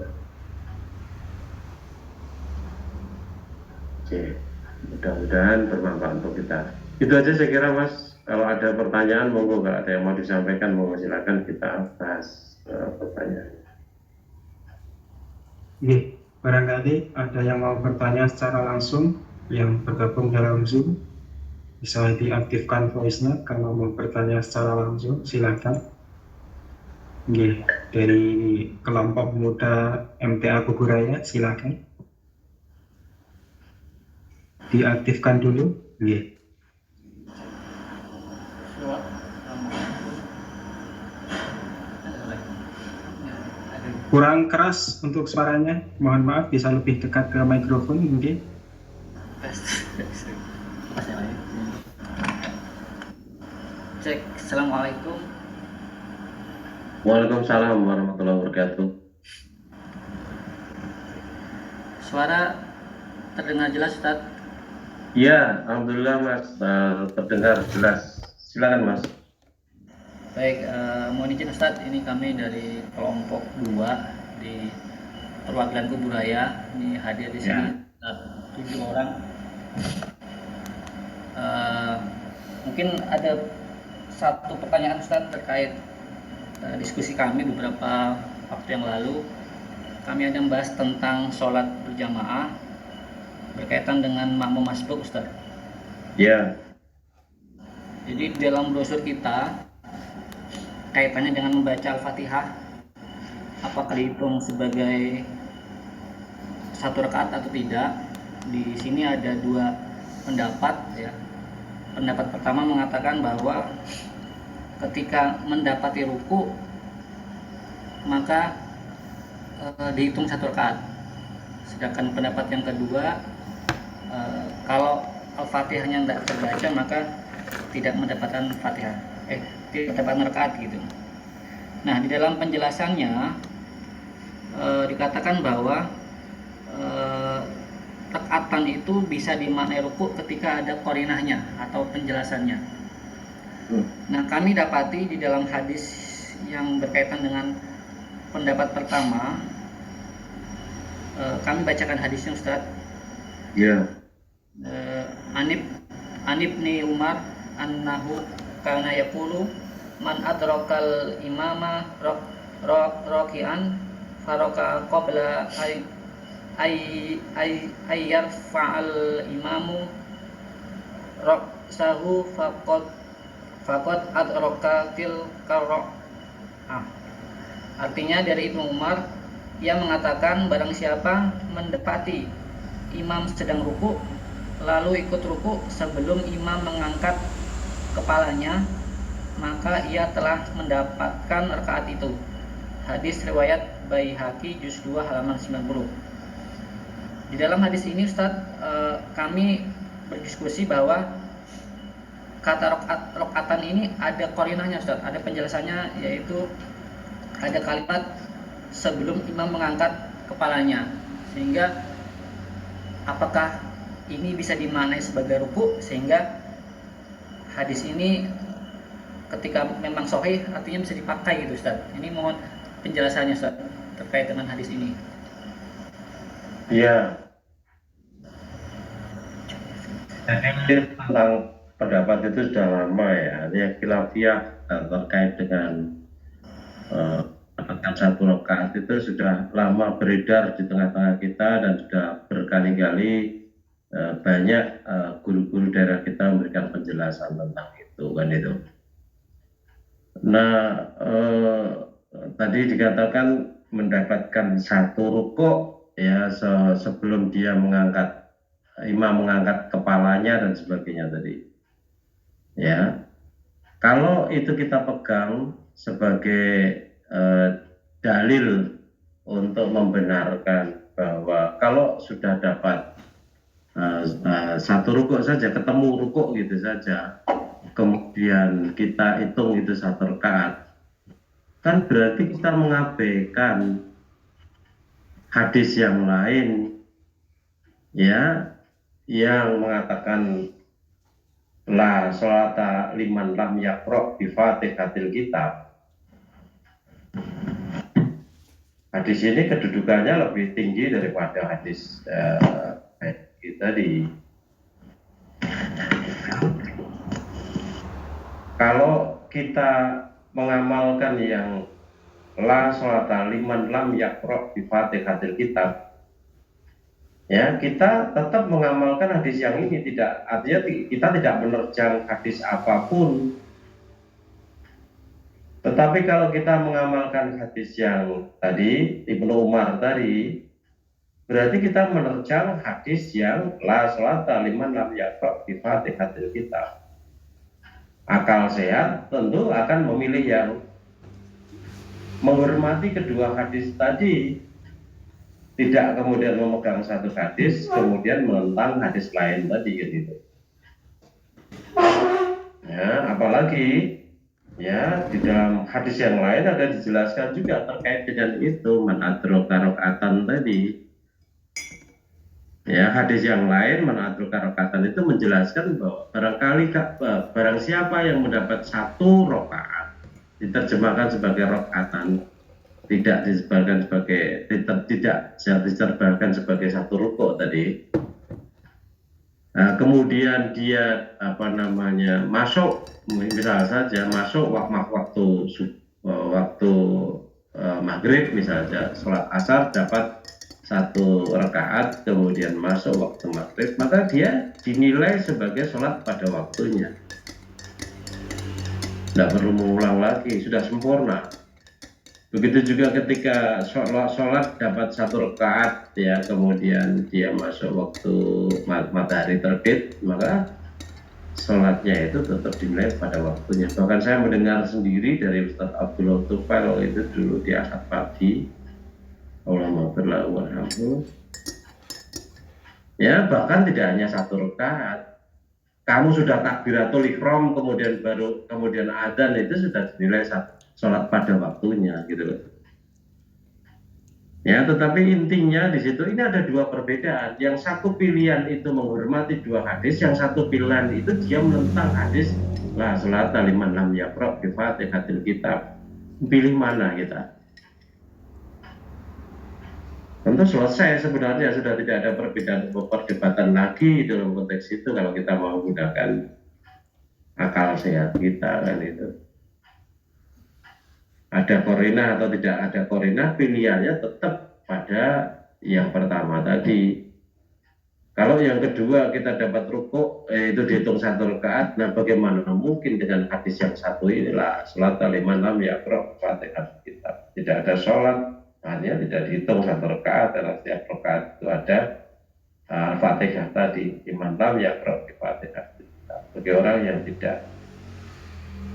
Oke, mudah-mudahan bermanfaat untuk kita. Itu aja saya kira, Mas. Kalau ada pertanyaan, monggo. Kalau ada yang mau disampaikan, monggo silakan kita bahas pertanyaan. Oke, barangkali ada yang mau bertanya secara langsung yang bergabung dalam Zoom, bisa diaktifkan voice-nya. Kalau mau bertanya secara langsung silakan. Oke, dari kelompok muda MTA Kuburaya silakan diaktifkan dulu. Oke. Kurang keras untuk suaranya. Mohon maaf, bisa lebih dekat ke mikrofon mungkin. Cek. Assalamualaikum. Waalaikumsalam warahmatullahi wabarakatuh. Suara terdengar jelas, Ustaz? Iya, alhamdulillah Mas, terdengar jelas. Silakan Mas. Baik, mohon izin Ustaz, ini kami dari kelompok 2 di perwakilan Kuburaya. Ini hadir di sini 7 orang. Mungkin ada satu pertanyaan Ustaz terkait diskusi kami beberapa waktu yang lalu. Kami ada membahas tentang sholat berjamaah berkaitan dengan makmum masbuk, Ustaz. Ya. Jadi dalam brosur kita kaitannya dengan membaca Al-Fatihah, apakah dihitung sebagai satu rakaat atau tidak? Di sini ada 2 pendapat ya. Pendapat pertama mengatakan bahwa ketika mendapati ruku maka dihitung satu rakaat. Sedangkan pendapat yang kedua, kalau Al-Fatihahnya tidak terbaca maka tidak mendapatkan Fatihah, tidak mendapatkan rakaat gitu. Nah, di dalam penjelasannya dikatakan bahwa rakaatan itu bisa dimaknai ruku ketika ada qorinahnya atau penjelasannya. Nah, kami dapati di dalam hadis yang berkaitan dengan pendapat pertama, kami bacakan hadisnya, Ustaz. Ya. Anib ni Umar annahu kana yaqulu man adrakal imama raki'an faraka qabla ay yarfa'al imamu ra'sahu faqad adraka tilka ra'ah. Artinya dari Ibnu Umar, ia mengatakan barang siapa mendapati imam sedang ruku lalu ikut ruku sebelum imam mengangkat kepalanya, maka ia telah mendapatkan rakaat itu. Hadis riwayat Baihaqi juz 2 halaman 90. Di dalam hadis ini Ustaz, kami berdiskusi bahwa kata rakaatan ini ada qorinahnya Ustaz, ada penjelasannya, yaitu ada kalimat sebelum imam mengangkat kepalanya, sehingga apakah ini bisa dimaknai sebagai ruku, sehingga hadis ini ketika memang sahih artinya bisa dipakai gitu Ustaz. Ini mohon penjelasannya Ustaz terkait dengan hadis ini. Iya. Tentang pendapat itu sudah lama ya. Ini khilafiyah terkait dengan satu rakaat itu sudah lama beredar di tengah-tengah kita, dan sudah berkali-kali banyak guru-guru daerah kita memberikan penjelasan tentang itu kan itu. Nah, tadi dikatakan mendapatkan satu rukuk ya sebelum dia imam mengangkat kepalanya dan sebagainya tadi. Ya, kalau itu kita pegang sebagai dalil untuk membenarkan bahwa kalau sudah dapat satu rukuk saja, ketemu rukuk gitu saja, kemudian kita hitung itu satu rakaat, kan berarti kita mengabaikan hadis yang lain ya, yang mengatakan la sholata liman lam yaqra bi fatihatil kitab. Hadis ini kedudukannya lebih tinggi daripada hadis kita di. Kalau kita mengamalkan yang la sholata liman lam yaqra bi fatihatil kitab, ya kita tetap mengamalkan hadis yang ini, tidak artinya kita tidak menerjang hadis apapun. Tetapi kalau kita mengamalkan hadis yang tadi Ibnu Umar tadi, berarti kita menerjang hadis yang la sholata liman lam yaqra bi fatihatil kitab. Akal sehat tentu akan memilih yang menghormati kedua hadis tadi, tidak kemudian memegang satu hadis kemudian menentang hadis lain tadi gitu. Ya, apalagi ya di dalam hadis yang lain ada dijelaskan juga terkait dengan itu, man adraka rakaatan tadi. Ya, hadis yang lain man adraka rakaatan itu menjelaskan bahwa barang siapa yang mendapat satu rakaat, diterjemahkan sebagai rakaatan, tidak diserbarkan sebagai satu rukuk tadi. Nah, kemudian dia masuk, misalnya saja masuk waktu maghrib misalnya, sholat asar dapat satu rakaat, kemudian masuk waktu maghrib, maka dia dinilai sebagai sholat pada waktunya. Tidak perlu mengulang lagi, sudah sempurna. Begitu juga ketika sholat dapat satu rakaat, ya, kemudian dia masuk waktu matahari terbit, maka sholatnya itu tetap dinilai pada waktunya. Bahkan saya mendengar sendiri dari Ustaz Abdullah Tufail itu dulu di Ahad pagi, Allah maghfirlahu warhamhu, ya, bahkan tidak hanya satu rakaat. Kamu sudah takbiratul ihram kemudian adzan, itu sudah dinilai sholat pada waktunya gitu loh. Ya, tetapi intinya di situ ini ada dua perbedaan. Yang satu pilihan itu menghormati dua hadis, yang satu pilihan itu dia menentang hadis la sholata liman lam yaqra bi fatihatil kitab. Pilih mana kita? Tentu selesai sebenarnya, sudah tidak ada perdebatan lagi dalam konteks itu kalau kita mau menggunakan akal sehat kita kan itu. Ada korina atau tidak ada korina, pilihannya tetap pada yang pertama tadi. Kalau yang kedua kita dapat rukuk, itu dihitung satu rakaat. Nah, bagaimana mungkin dengan hadis yang satu inilah sholat liman lam yaqra fatihah kitab. Tidak ada sholat, hanya tidak dihitung satu rakaat, karena setiap rakaat itu ada fatihah tadi. Liman lam yaqra fatihah kitab. Bagi orang yang tidak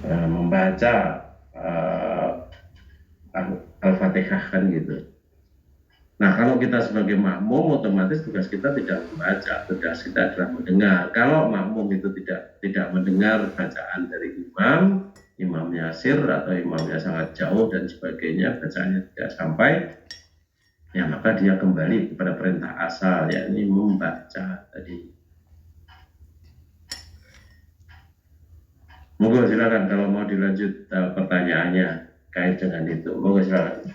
membaca Al-Fatihah kan gitu. Nah, kalau kita sebagai makmum, otomatis tugas kita tidak membaca, tugas kita adalah mendengar. Kalau makmum itu tidak mendengar bacaan dari imamnya sir atau imamnya sangat jauh dan sebagainya, bacaannya tidak sampai, ya maka dia kembali kepada perintah asal, yakni membaca tadi. Monggo silakan kalau mau dilanjut pertanyaannya kait dengan itu. Monggo silakan.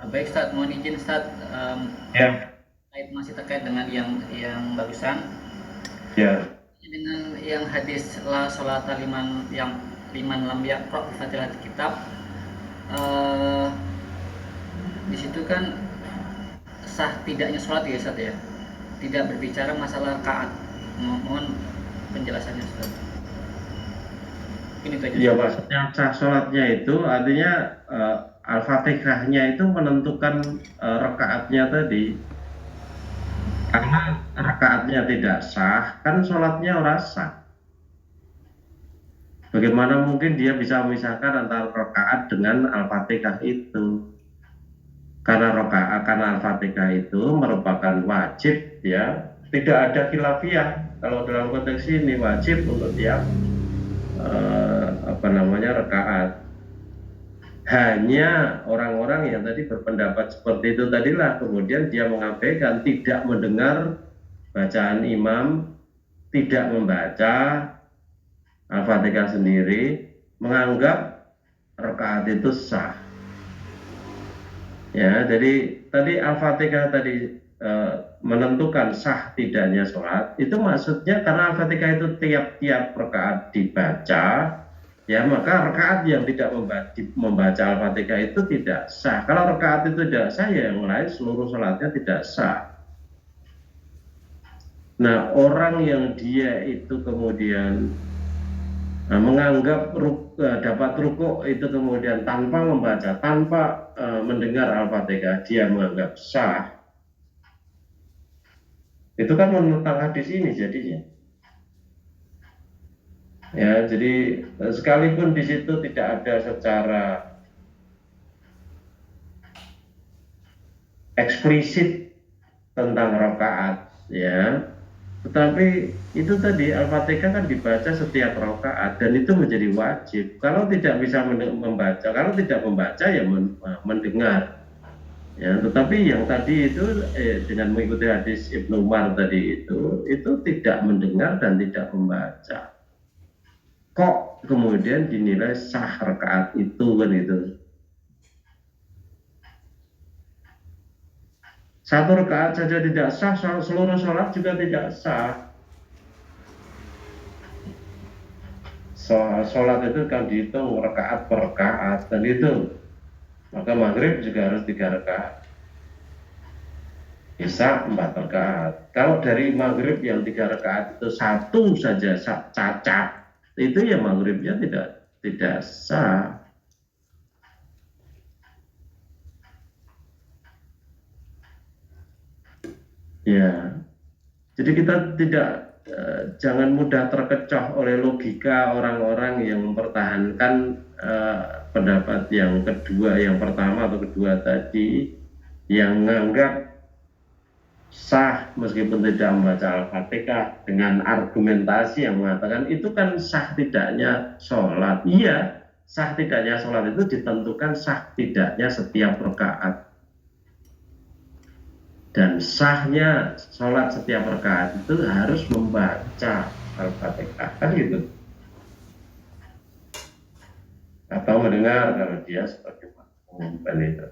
Baik Ustaz, mohon izin Ustaz, Ya. masih terkait dengan yang barusan. Ya. Dengan yang hadis la sholata liman lam yaqra bi fatihatil kitab, di situ kan sah tidaknya sholat ya Ustaz ya, tidak berbicara masalah rakaat. Mohon penjelasannya Ustaz. Ini saja. Ya, maksudnya sah sholatnya itu artinya Al-Fatihahnya itu menentukan rakaatnya tadi. Karena rakaatnya tidak sah, kan sholatnya ora sah. Bagaimana mungkin dia bisa memisahkan antara rakaat dengan Al-Fatihah itu? Karena Al-Fatihah itu merupakan wajib, ya, tidak ada khilafiyah. Kalau dalam konteks ini wajib untuk tiap rakaat. Hanya orang-orang yang tadi berpendapat seperti itu tadilah kemudian dia mengabaikan, tidak mendengar bacaan imam, tidak membaca Al-Fatihah sendiri, menganggap rakaat itu sah. Ya, jadi tadi Al-Fatihah tadi menentukan sah tidaknya sholat, itu maksudnya karena Al-Fatihah itu tiap-tiap rakaat dibaca, ya maka rakaat yang tidak membaca Al-Fatihah itu tidak sah. Kalau rakaat itu tidak sah, ya yang lain seluruh sholatnya tidak sah. Nah, orang yang dia itu kemudian menganggap dapat rukuk itu kemudian tanpa membaca, tanpa mendengar Al-Fatihah, dia menganggap sah. Itu kan menentang hadis ini jadinya. Ya, jadi sekalipun di situ tidak ada secara eksplisit tentang rakaat, ya, tetapi itu tadi Al-Fatihah kan dibaca setiap rakaat dan itu menjadi wajib. Kalau tidak bisa membaca, kalau tidak membaca ya mendengar. Ya, tetapi yang tadi itu dengan mengikuti hadis Ibnu Umar tadi itu tidak mendengar dan tidak membaca. Kok kemudian dinilai sah rakaat itu kan itu? Satu rakaat saja tidak sah, seluruh sholat juga tidak sah. Sholat itu kan dihitung rakaat per rakaat dan itu, maka maghrib juga harus 3 rakaat, Isya 4 rakaat. Kalau dari maghrib yang 3 rakaat itu satu saja cacat, itu ya maghribnya tidak sah. Ya, jadi kita jangan mudah terkecoh oleh logika orang-orang yang mempertahankan pendapat yang kedua, yang pertama atau kedua tadi, yang menganggap sah meskipun tidak membaca Al-Fatihah dengan argumentasi yang mengatakan itu kan sah tidaknya sholat. Iya, sah tidaknya sholat itu ditentukan sah tidaknya setiap rakaat. Dan sahnya sholat setiap rakaat itu harus membaca Al-Fatihah, kan gitu. Atau mendengar kalau dia sebagai makmum, kan itu.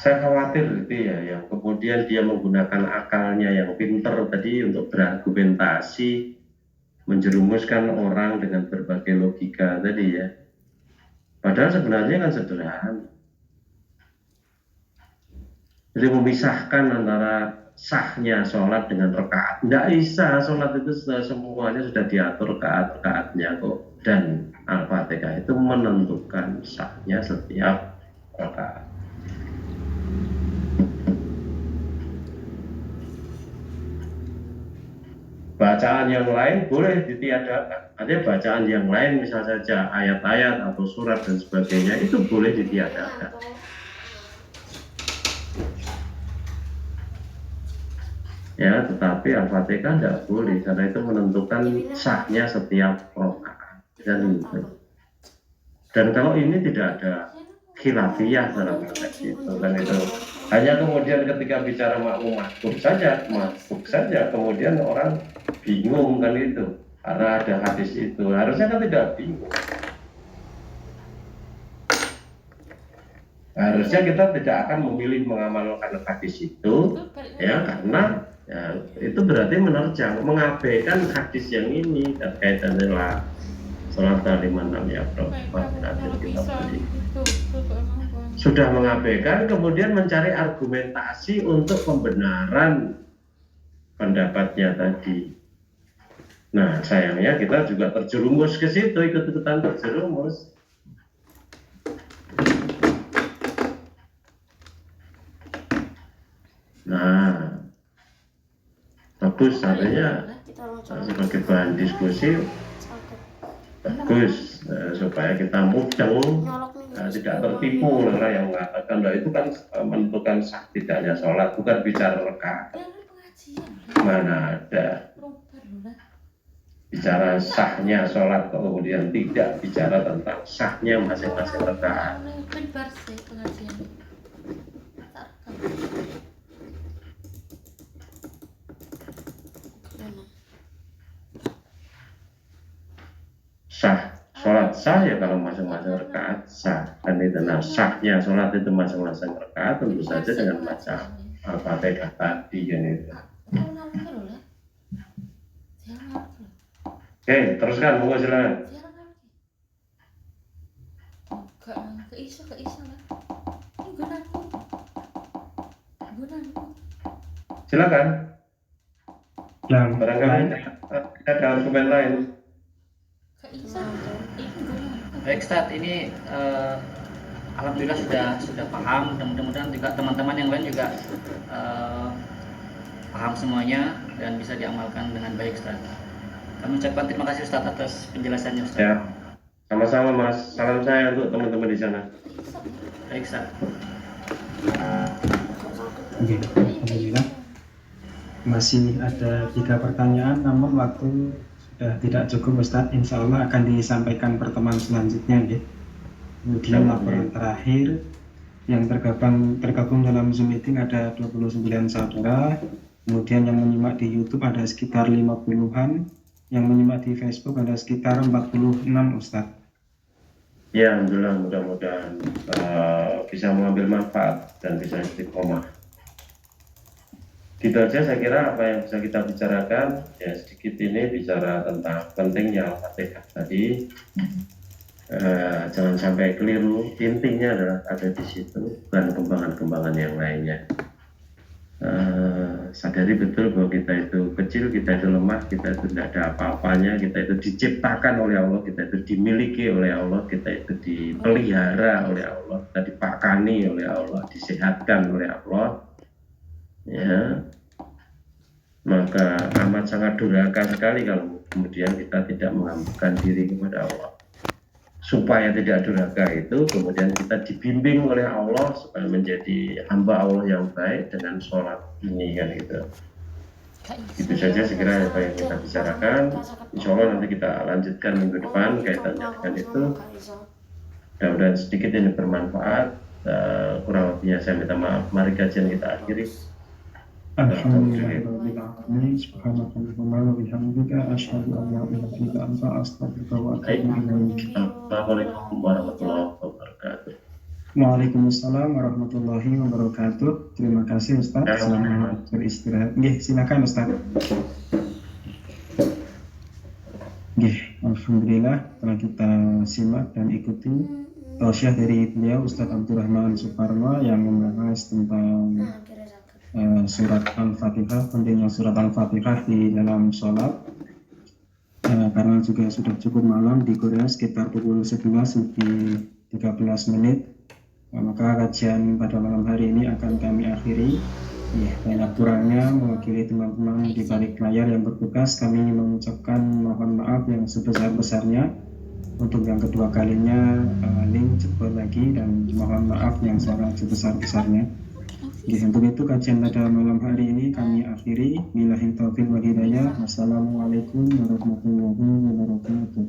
Saya khawatir gitu ya, yang kemudian dia menggunakan akalnya yang pinter tadi untuk berargumentasi, menjerumuskan orang dengan berbagai logika tadi ya. Padahal sebenarnya kan sederhana. Jadi memisahkan antara sahnya sholat dengan rakaat. Tidak bisa, sholat itu semuanya sudah diatur rakaat-rakaatnya kok. Dan Al-Fatihah itu menentukan sahnya setiap rakaat. Bacaan yang lain boleh ditiadakan. Artinya bacaan yang lain, misal saja ayat-ayat atau surat dan sebagainya, itu boleh ditiadakan. Ya, tetapi Al-Fatihah tidak boleh karena itu menentukan sahnya setiap rakaat. Dan kalau ini tidak ada khilafiyah dalam konteks itu, kan itu hanya kemudian ketika bicara makmum masbuk saja kemudian orang bingung kan itu karena ada hadis itu. Harusnya kan tidak bingung, harusnya kita tidak akan memilih mengamalkan hadis itu ya, karena ya, itu berarti menerjang, mengabaikan hadis yang ini terkait dengan sholat liman lam yaqra kita sudah mengabaikan, kemudian mencari argumentasi untuk pembenaran pendapatnya tadi. Nah, sayangnya kita juga terjerumus ke situ, ikut-ikutan terjerumus. Nah, bagus, artinya sebagai bahan diskusi bagus, supaya kita mudeng, tidak tertipu oleh orang yang mengatakan bahwa itu kan menentukan sah tidaknya sholat, bukan bicara rakaat. Mana ada bicara sahnya sholat, kemudian tidak bicara tentang sahnya masing-masing rakaat. Sah, sholat sah ya kalau masing-masing rakaat sah, dan itu nah sahnya sholat itu masing-masing rakaat tentu saja dengan baca Al-Fatihah tadi kan itu. Oke, teruskan, monggo silakan. Silakan. Barangkali ada argumen lain. Baik, Ustaz, ini alhamdulillah sudah paham, dan mudah-mudahan juga teman-teman yang lain juga paham semuanya dan bisa diamalkan dengan baik, Ustaz. Kami ucapkan terima kasih Ustaz atas penjelasannya, Ustaz. Ya, sama-sama Mas. Salam saya untuk teman-teman di sana. Baik, Ustaz. Oke, alhamdulillah. Masih ada 3 pertanyaan, namun waktu sudah tidak cukup Ustadz. Insya Allah akan disampaikan pertemuan selanjutnya. Ya. Kemudian laporan terakhir yang tergabung dalam Zoom meeting ada 29 saudara. Kemudian yang menyimak di YouTube ada sekitar 50-an. Yang menyimak di Facebook ada sekitar 46 Ustadz. Ya, alhamdulillah, mudah-mudahan bisa mengambil manfaat dan bisa istiqomah. Gitu aja saya kira apa yang bisa kita bicarakan. Ya, sedikit ini bicara tentang pentingnya Al-Fatihah tadi. Jangan sampai keliru, intinya adalah ada di situ, bukan kembangan-kembangan yang lainnya. Sadari betul bahwa kita itu kecil, kita itu lemah, kita itu tidak ada apa-apanya, kita itu diciptakan oleh Allah, kita itu dimiliki oleh Allah, kita itu dipelihara oleh Allah, kita dipakani oleh Allah, disehatkan oleh Allah. Ya, maka amat sangat durhaka sekali kalau kemudian kita tidak menghamburkan diri kepada Allah. Supaya tidak durhaka itu, kemudian kita dibimbing oleh Allah supaya menjadi hamba Allah yang baik dengan sholat ini kan gitu. Itu saja sekiranya apa yang kita bicarakan. Insya Allah nanti kita lanjutkan minggu depan kaitannya dengan itu. Mudah-mudahan sedikit ini bermanfaat. Kurang lebihnya saya minta maaf. Mari kajian kita akhiri. Alhamdulillahirrahmanirrahim. Subhanakallahumma wa bihamdika asyhadu an la ilaha illa anta astaghfiruka wa atubu ilaik. Assalamualaikum warahmatullahi wabarakatuh. Waalaikumsalam warahmatullahi wabarakatuh. Terima kasih Ustaz. Selamat beristirahat. Nggih, silakan Ustaz. Nggih, alhamdulillah telah kita simak dan ikuti tausiah dari beliau Ustaz Abdurrahman Suparno yang membahas tentang surat Al-Fatihah, pentingnya surat Al-Fatihah di dalam sholat. Karena juga sudah cukup malam di Korea sekitar pukul 11 lebih 13 menit, maka kajian pada malam hari ini akan kami akhiri. Ya, banyak kurangnya mewakili teman-teman di balik layar yang bertugas, kami mengucapkan mohon maaf yang sebesar-besarnya. Untuk yang kedua kalinya link jebol lagi, dan mohon maaf yang sangat sebesar-besarnya. Untuk itu kajian pada malam hari ini kami akhiri. Billahi taufiq wal hidayah. Wassalamualaikum warahmatullahi wabarakatuh.